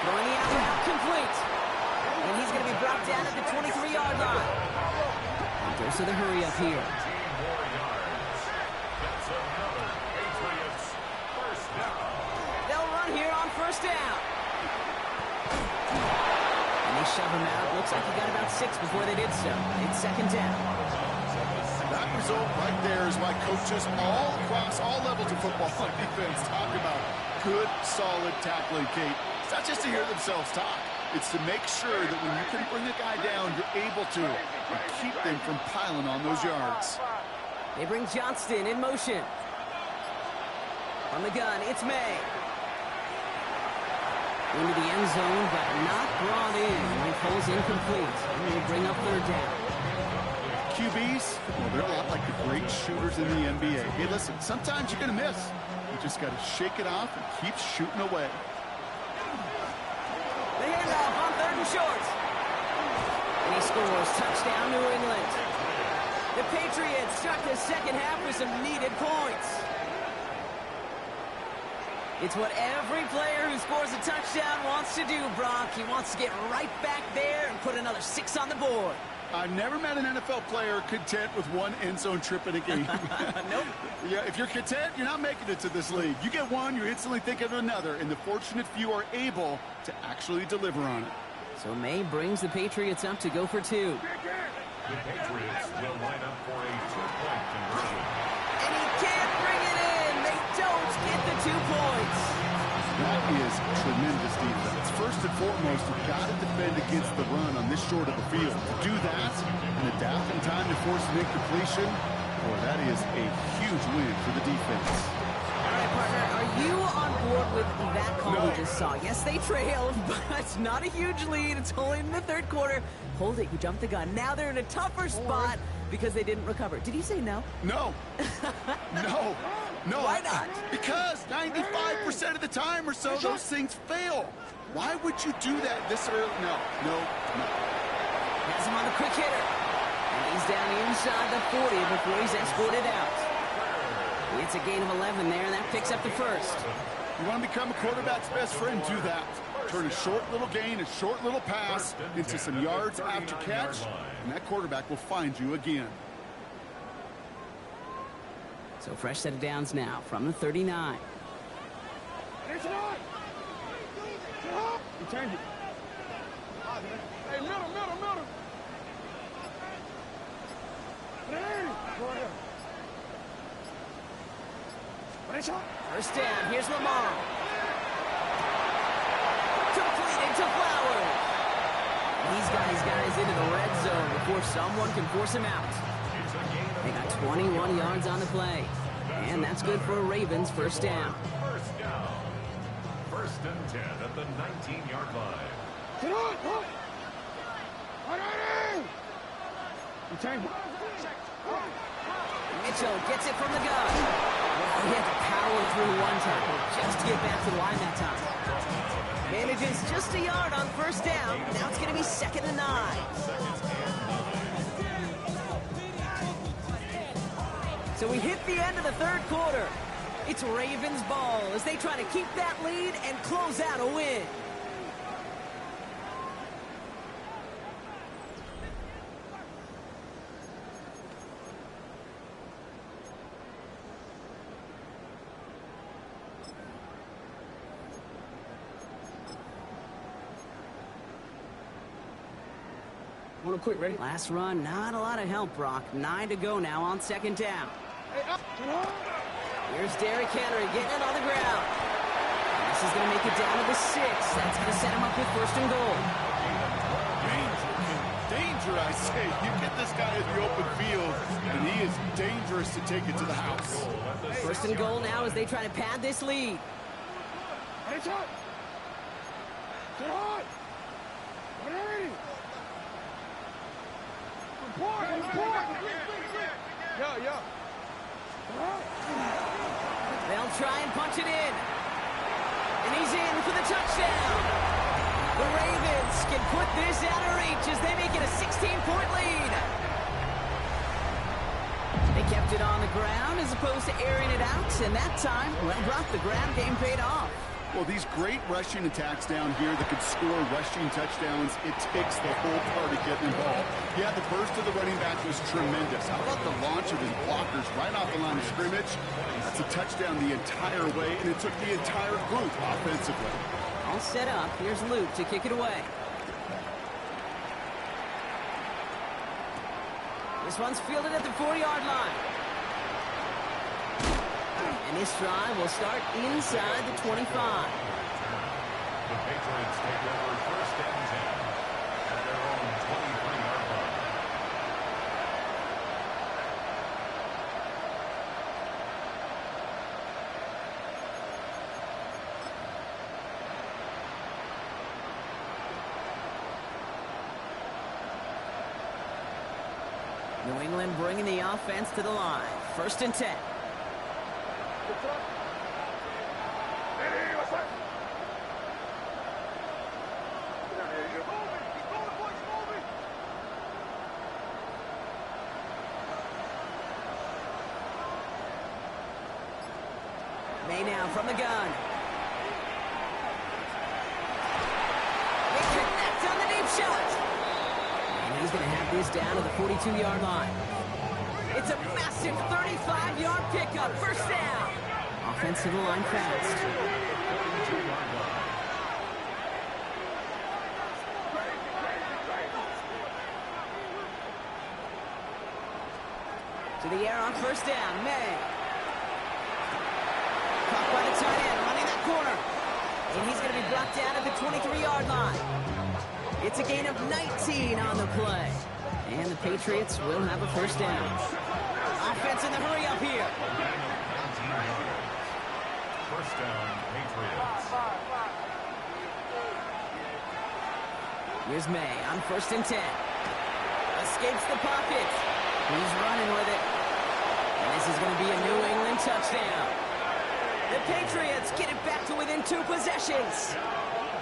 Throwing the out route complete. And he's going to be brought down at the 23-yard line. And goes to the hurry up here. They'll run here on 1st down. And they shove him out. Looks like he got about 6 before they did so. It's 2nd down. That result right there is why coaches all across all levels of football on defense talk about good, solid tackling, Kate. It's not just to hear themselves talk. It's to make sure that when you can bring a guy down, you're able to and keep them from piling on those yards. They bring Johnston in motion. On the gun, it's May. Into the end zone, but not brought in. He pulls incomplete. And they bring up 3rd down. QBs, well, they're a lot like the great shooters in the NBA. Hey, listen, sometimes you're going to miss. You just got to shake it off and keep shooting away. The handoff on 3rd and short. And he scores. Touchdown, New England. The Patriots start the 2nd half with some needed points. It's what every player who scores a touchdown wants to do, Brock. He wants to get right back there and put another 6 on the board. I've never met an NFL player content with one end zone trip in a game. Nope. Yeah, if you're content, you're not making it to this league. You get one, you're instantly thinking of another, and the fortunate few are able to actually deliver on it. So May brings the Patriots up to go for 2. The Patriots will line up for a 2-point conversion. And he can't bring it in. They don't get the 2 points. That is tremendous defense. First and foremost, you've got to defend against the run on this short of the field. To do that and adapt in time to force an incompletion, boy, that is a huge win for the defense. All right, partner, are you on board with that call we just saw? Yes, they trailed, but it's not a huge lead. It's only in the third quarter. Hold it, you jumped the gun. Now they're in a tougher spot because they didn't recover. Did he say no? No. No. No. Why not? Because 95% of the time or so, those things fail. Why would you do that this early? No. Has him on the quick hitter. And he's down inside the 40 before he's escorted out. It's a gain of 11 there, and that picks up the first. You want to become a quarterback's best friend, do that. Turn a short little gain, a short little pass into some yards after catch, and that quarterback will find you again. So fresh set of downs now from the 39. It's on. He turned it. Hey, middle. Hey, go ahead. First down, here's Lamar. Completed to Flowers. These guys into the red zone before someone can force him out. They got 21 yards on the play. And that's good for a Ravens first down. First down. First and 10 at the 19-yard line. Get on. He turned it. Mitchell gets it from the gun. He had to power through one tackle just to get back to the line that time. Manages just a yard on first down. Now it's going to be 2nd and 9. So we hit the end of the third quarter. It's Ravens ball as they try to keep that lead and close out a win. One quick, ready? Last run, not a lot of help, Brock. 9 to go now on second down. Hey, up. Here's Derrick Henry getting it on the ground. This is going to make it down to the 6. That's going to set him up with first and goal. Danger, I say. You get this guy in the open field, and he is dangerous to take it to the house. First and goal now as they try to pad this lead. Hey, shot. Get hard. Ready. Report. Yeah. They'll try and punch it in. And he's in for the touchdown. The Ravens can put this out of reach as they make it a 16-point lead. They kept it on the ground as opposed to airing it out. And that time, well, Brock, the ground game paid off. Well, these great rushing attacks down here that could score rushing touchdowns, it takes the whole party getting involved. Yeah, the burst of the running back was tremendous. How about the launch of his blockers right off the line of scrimmage? That's a touchdown the entire way, and it took the entire group offensively. All set up. Here's Luke to kick it away. This one's fielded at the 4-yard line. And this drive will start inside the 25. The Patriots take over first and 10 at their own 23-yard line. New England bringing the offense to the line. First and 10. May now from the gun. They connect on the deep shot. And he's going to have this down to the 42-yard line. It's a massive 35-yard pickup. First down. Offense to the line fast. To the air on first down. May. Caught by the tight end, running that corner. And he's going to be brought down at the 23-yard line. It's a gain of 19 on the play. And the Patriots will have a first down. Offense in the hurry up here. First First down, Patriots. Here's May on 1st and 10. Escapes the pocket. He's running with it. And this is going to be a New England touchdown. The Patriots get it back to within 2 possessions.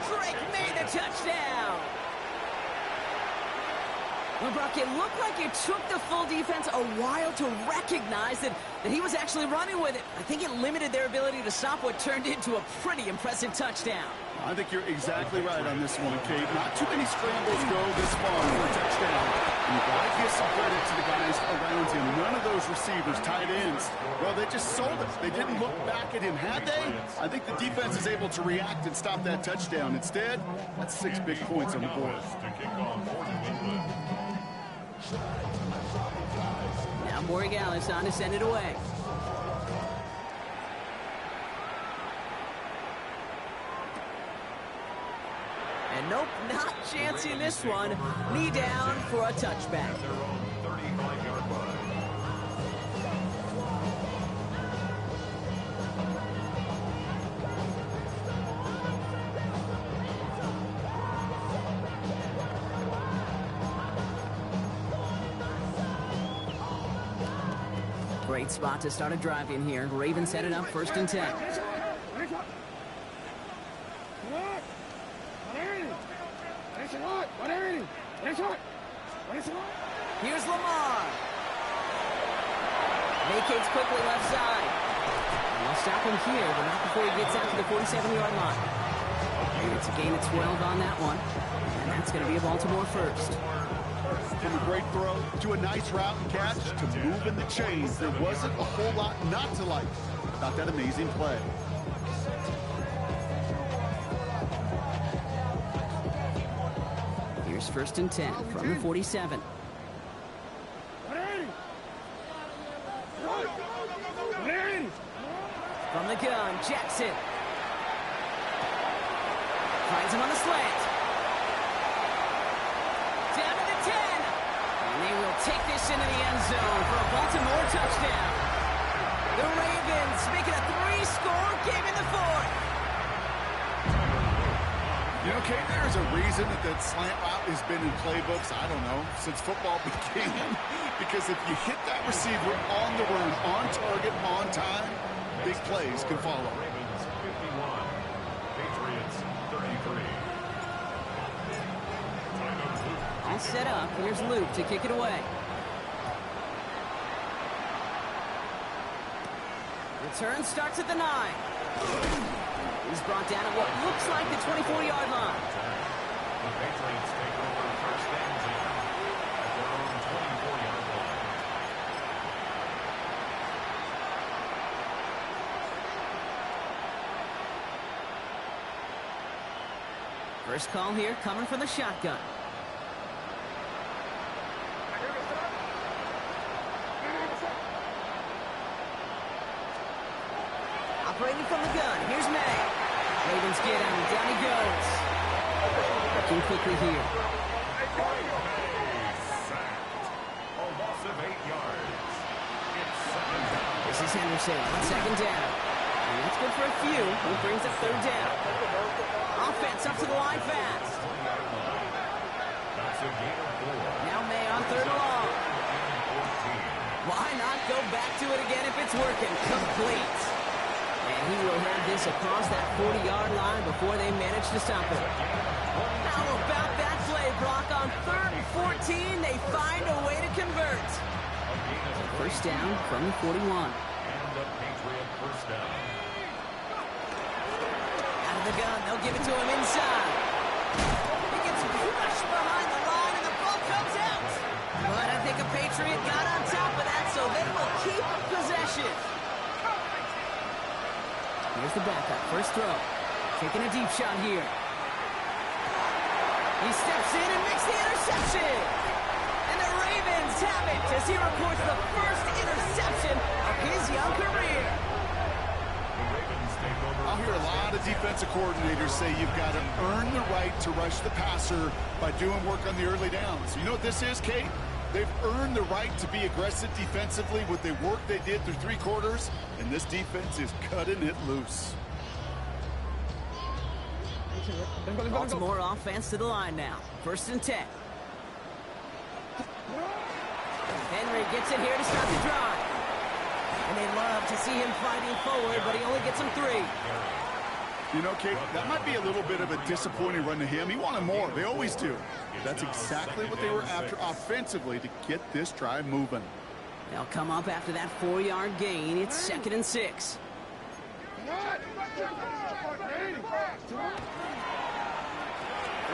Drake made the touchdown. Well, Brock, it looked like it took the full defense a while to recognize that he was actually running with it. I think it limited their ability to stop what turned into a pretty impressive touchdown. I think you're exactly right on this one, Kate. Not too many scrambles go this far for a touchdown. And you got to give some credit to the guys around him. None of those receivers, tight ends, well, they just sold it. They didn't look back at him. Had they? I think the defense is able to react and stop that touchdown. Instead, that's 6 big points on the board. Now Borregales on to send it away. And nope, not chancing this one. Knee down for a touchback. Their own 35-yard line. Great spot to start a drive in here. Ravens set it up 1st and 10. Here's Lamar. Vacates quickly left side. And they'll stop him here, but not before he gets out to the 47-yard line. And it's a gain of 12 on that one. And that's going to be a Baltimore first. From a great throw to a nice route and catch to moving the chains, there wasn't a whole lot not to like about that amazing play. Here's 1st and 10 from the 47. From the gun, Jackson. Finds him on the slant. Down to the 10. And they will take this into the end zone for a Baltimore touchdown. The Ravens make it a 3-score game in the 4th. You know, Kate, there's a reason that slant route has been in playbooks, I don't know, since football began. Because if you hit that receiver on the run, on target, on time, big plays can follow. Ravens 51, Patriots 33. All set up. Here's Luke to kick it away. Return starts at the 9. He's brought down at what looks like the 24-yard line. The Patriots take over 1st and 10 at their own 24-yard line. First call here coming from the shotgun. Operating from the gun. Here's May. Ravens get him. Down he goes. Working quickly here. Sacked. A loss of 8 yards. It's 2nd down. This is Henderson on 2nd down. And that's good for a few. Who brings up 3rd down. Offense up to the line fast. That's a gain of 4. Now May on 3rd and long. Why not go back to it again if it's working? Complete. And he will have this across that 40-yard line before they manage to stop it. How about that play, Brock? On 3rd and 14, they find a way to convert. First down from the 41. And a Patriot first down. Out of the gun, they'll give it to him inside. He gets crushed behind the line, and the ball comes out. But I think a Patriot got on top of that, so they will keep possession. Here's the backup. First throw. Taking a deep shot here. He steps in and makes the interception. And the Ravens have it as he reports the first interception of his young career. The Ravens take over. I'll hear a lot of defensive coordinators say you've got to earn the right to rush the passer by doing work on the early downs. You know what this is, Kate? They've earned the right to be aggressive defensively with the work they did through 3 quarters, and this defense is cutting it loose. Baltimore offense to the line now. 1st and 10. Henry gets it here to start the drive. And they love to see him fighting forward, but he only gets them 3. You know, Kate, that might be a little bit of a disappointing run to him. He wanted more. They always do. That's exactly what they were after offensively to get this drive moving. They'll come up after that 4-yard gain. It's 2nd and 6. The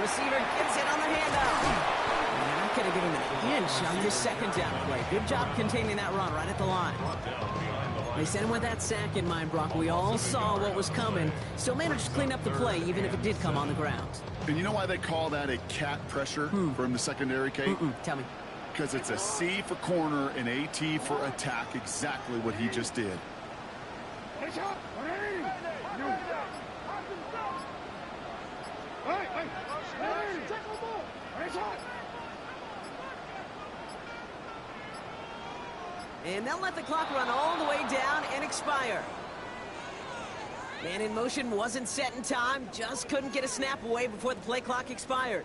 receiver gets it on the handoff. They're not going to give him an inch on this 2nd down play. Good job containing that run right at the line. They sent him with that sack in mind, Brock. We all saw what was coming. Still managed to clean up the play, even if it did come on the ground. And you know why they call that a cat pressure from the secondary, Kate? Tell me. Because it's a C for corner and a T for attack, exactly what he just did. And they'll let the clock run all the way down and expire. Man in motion wasn't set in time, just couldn't get a snap away before the play clock expired.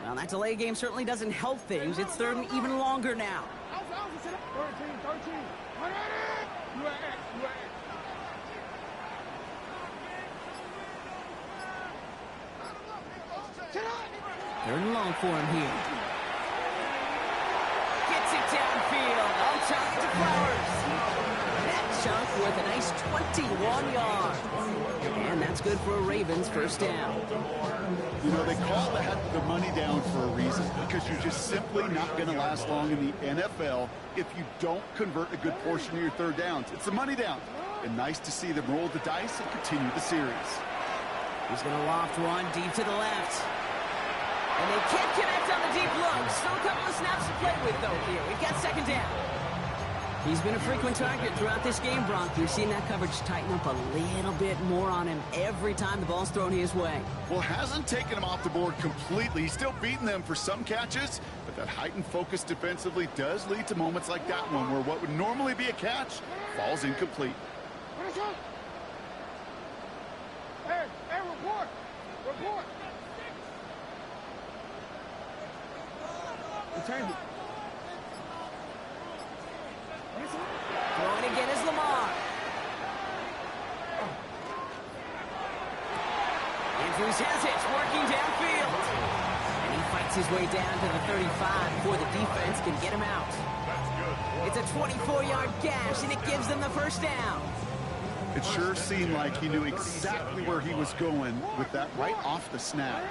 Well, that delay game certainly doesn't help things. It's 3rd and even longer now. 13. Third and long for him here. Gets it downfield. On top to Flowers. That chunk with a nice 21 yards. And that's good for a Ravens 1st down. You know, they call the money down for a reason, because you're just simply not going to last long in the NFL if you don't convert a good portion of your 3rd downs. It's the money down. And nice to see them roll the dice and continue the series. He's going to loft one deep to the left. And they can't connect on the deep look. Still a couple of snaps to play with, though, here. We've got 2nd down. He's been a frequent target throughout this game, Bronk. You're seeing that coverage tighten up a little bit more on him every time the ball's thrown his way. Well, hasn't taken him off the board completely. He's still beating them for some catches, but that heightened focus defensively does lead to moments like that one where what would normally be a catch falls incomplete. Hey, report! Change it. Throwing again is Lamar. Andrews has it, working downfield. And he fights his way down to the 35 before the defense can get him out. It's a 24-yard gash, and it gives them the 1st down. It sure seemed like he knew exactly where he was going with that right off the snap.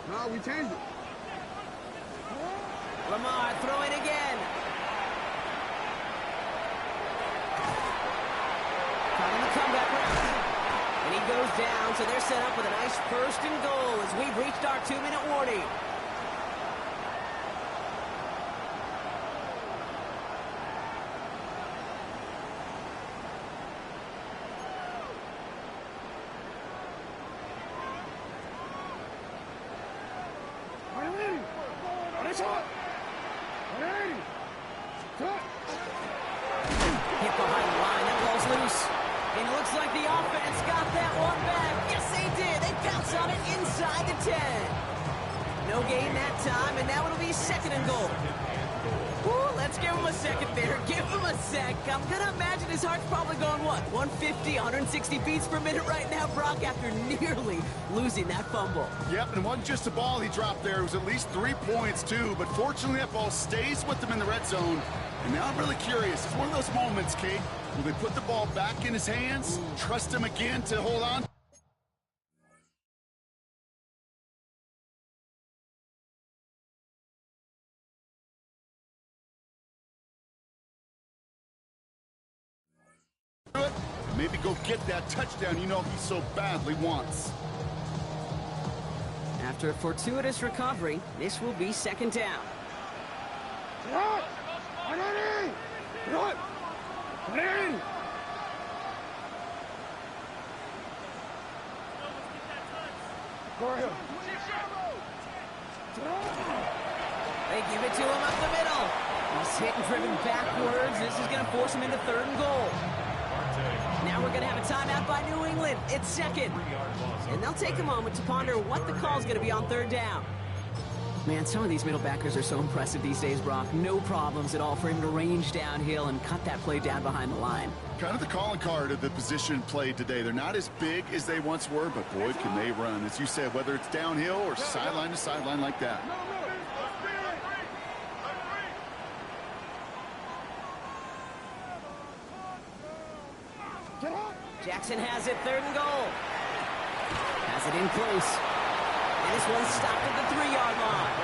No, we changed it. Lamar throwing again. Caught in the comeback round. And he goes down, so they're set up with a nice 1st and goal as we've reached our 2-minute warning. Hit behind the line, that ball's loose. And it looks like the offense got that one back. Yes, they did. They bounce on it inside the 10. No gain that time, and now it'll be 2nd and goal. Ooh, let's give him a second there. Give him a sec. I'm going to imagine his heart's probably going, what, 150, 160 beats per minute right now, Brock, after nearly losing that fumble. Yep, and it wasn't just a ball he dropped there. It was at least 3 points, too. But fortunately, that ball stays with him in the red zone. And now I'm really curious. It's one of those moments, Kate. Will they put the ball back in his hands? Trust him again to hold on? Maybe go get that touchdown you know he so badly wants. after a fortuitous recovery, this will be second down. Get up! Ready! Get up! Ready! Go ahead. They give it to him up the middle. He's hit and driven backwards. This is going to force him into third and goal. Now we're going to have a timeout by New England. It's second. And they'll take a moment to ponder what the call is going to be on third down. Man, some of these middle backers are so impressive these days, Brock. No problems at all for him to range downhill and cut that play down behind the line. Kind of the calling card of the position played today. They're not as big as they once were, but boy, can they run. As you said, whether it's downhill or sideline to sideline like that. Jackson has it, third and goal. Has it in close. And this one's stopped at the 3-yard line.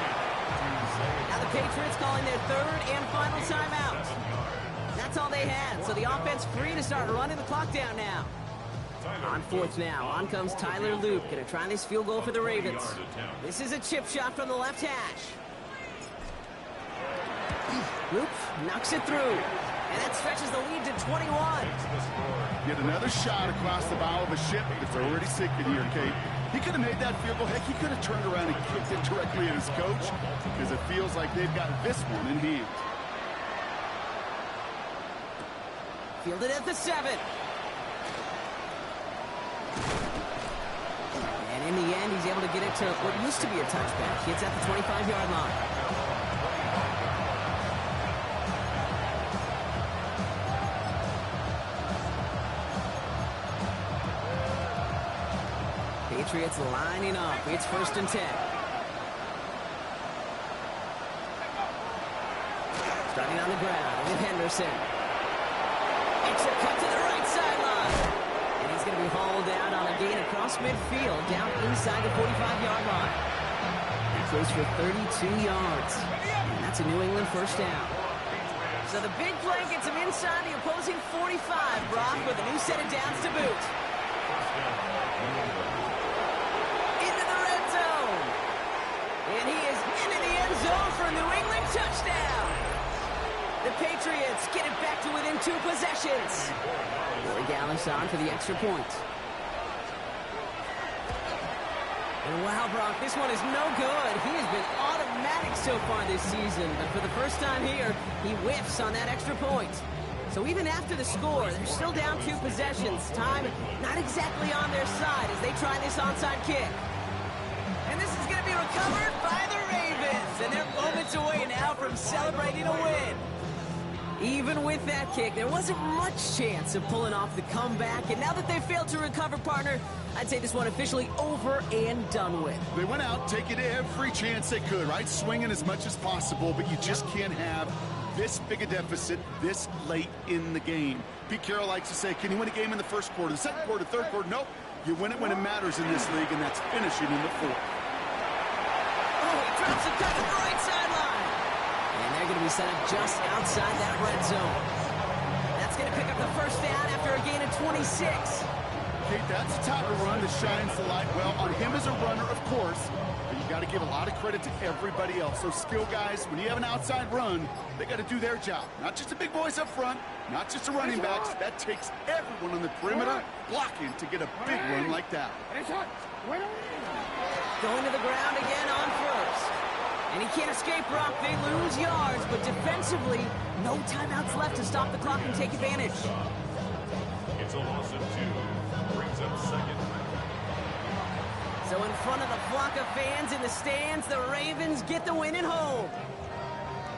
Now the Patriots calling their third and final timeout. That's all they had, so the offense free to start running the clock down now. On fourth now, on comes Tyler Luke. Gonna try this field goal for the Ravens. This is a chip shot from the left hash. Luke knocks it through. And that stretches the lead to 21. Yet another shot across the bow of a ship that's already sinking here, Kate. He could have made that field goal. Heck, he could have turned around and kicked it directly at his coach because it feels like they've got this one in hand. Fielded at the 7. And in the end, he's able to get it to what used to be a touchback. It's at the 25-yard line. Patriots lining up. It's first and 10. Starting on the ground with Henderson. It's a cut to the right sideline. And he's going to be hauled down on a gain across midfield, down inside the 45-yard line. He goes for 32 yards. And that's a New England first down. So the big play gets him inside the opposing 45, Brock, with a new set of downs to boot. And he is into the end zone for a New England touchdown. The Patriots get it back to within 2 possessions. Roy Gallis on for the extra point. And wow, Brock, this one is no good. He has been automatic so far this season. But for the first time here, he whiffs on that extra point. So even after the score, they're still down 2 possessions. Time not exactly on their side as they try this onside kick. And this is going to be recovered by the Ravens. And they're moments away now from celebrating a win. Even with that kick, there wasn't much chance of pulling off the comeback. And now that they failed to recover, partner, I'd say this one officially over and done with. They went out taking every chance they could, right? Swinging as much as possible, but you just can't have this big a deficit this late in the game. Pete Carroll likes to say, can you win a game in the first quarter, the second quarter, third quarter? Nope. You win it when it matters in this league, and that's finishing in the fourth. Oh, he drops a cut to the right sideline. And they're going to be set up just outside that red zone. That's going to pick up the first down after a gain of 26. Kate, that's the type of run that shines the light well on him as a runner, of course, but you got to give a lot of credit to everybody else. Those skill guys, when you have an outside run, they got to do their job. Not just the big boys up front, not just the running backs. That takes everyone on the perimeter blocking to get a big run like that. Going to the ground again on first. And he can't escape, Brock. They lose yards, but defensively, no timeouts left to stop the clock and take advantage. It's a loss of 2. Brings up second. So in front of the flock of fans in the stands, the Ravens get the win at home.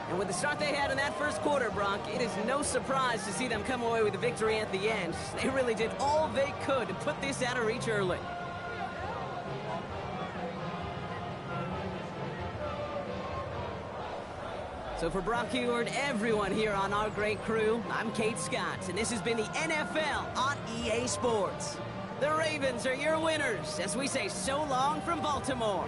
And with the start they had in that first quarter, Brock, it is no surprise to see them come away with a victory at the end. They really did all they could to put this out of reach early. So for Brock Huard, everyone here on our great crew, I'm Kate Scott, and this has been the NFL on EA Sports. The Ravens are your winners, as we say so long from Baltimore.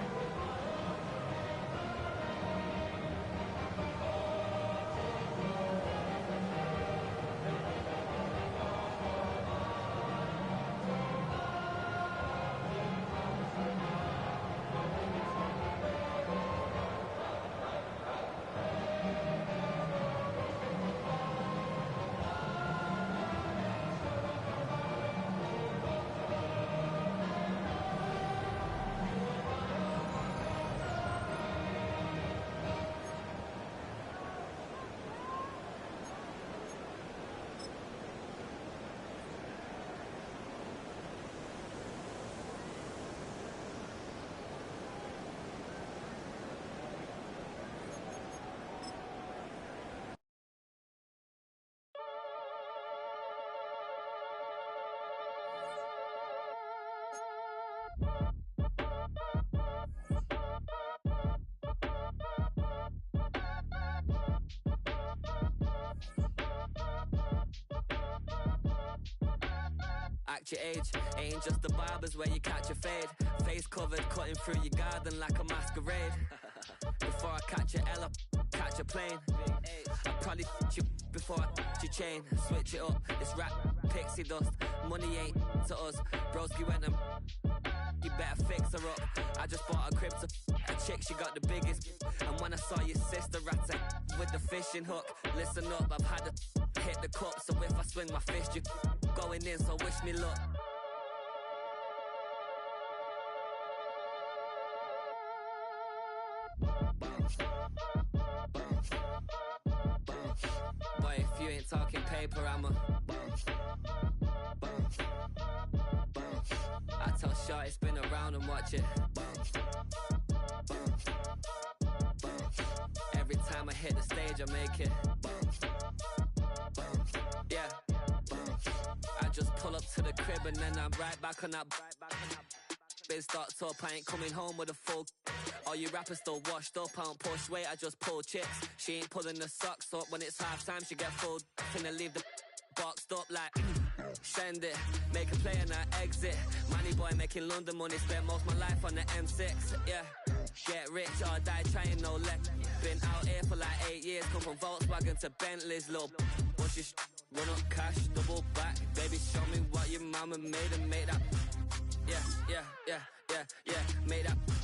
fact your age. Ain't just the barbers where you catch a fade. Face covered, cutting through your garden like a masquerade. Before I catch a L up, catch a plane. I probably you before I your chain. Switch it up, it's rap, pixie dust. Money ain't to us. Broski went and you better fix her up. I just bought a crib to a chick, she got the biggest. And when I saw your sister rat with the fishing hook, listen up, I've had to hit the cup. So if I swing my fist, you going in, so wish me luck. Boy, if you ain't talking paper, I'm a I tell Shorty spin around and watch it. Every time I hit the stage, I make it. Yeah. I just pull up to the crib and then I'm right back on that. Biz starts up, I ain't coming home with a full. All you rappers still washed up, I don't push weight, I just pull chicks. She ain't pulling the socks up when it's halftime, she get full. Finna leave the boxed up like send it, make a play and I exit. Money boy making London money, spent most of my life on the M6. Yeah, get rich or die trying, no leg. Been out here for like 8 years, come from Volkswagen to Bentley's, little what's your run up cash, double back. Baby, show me what your mama made and make that. Yeah, make that.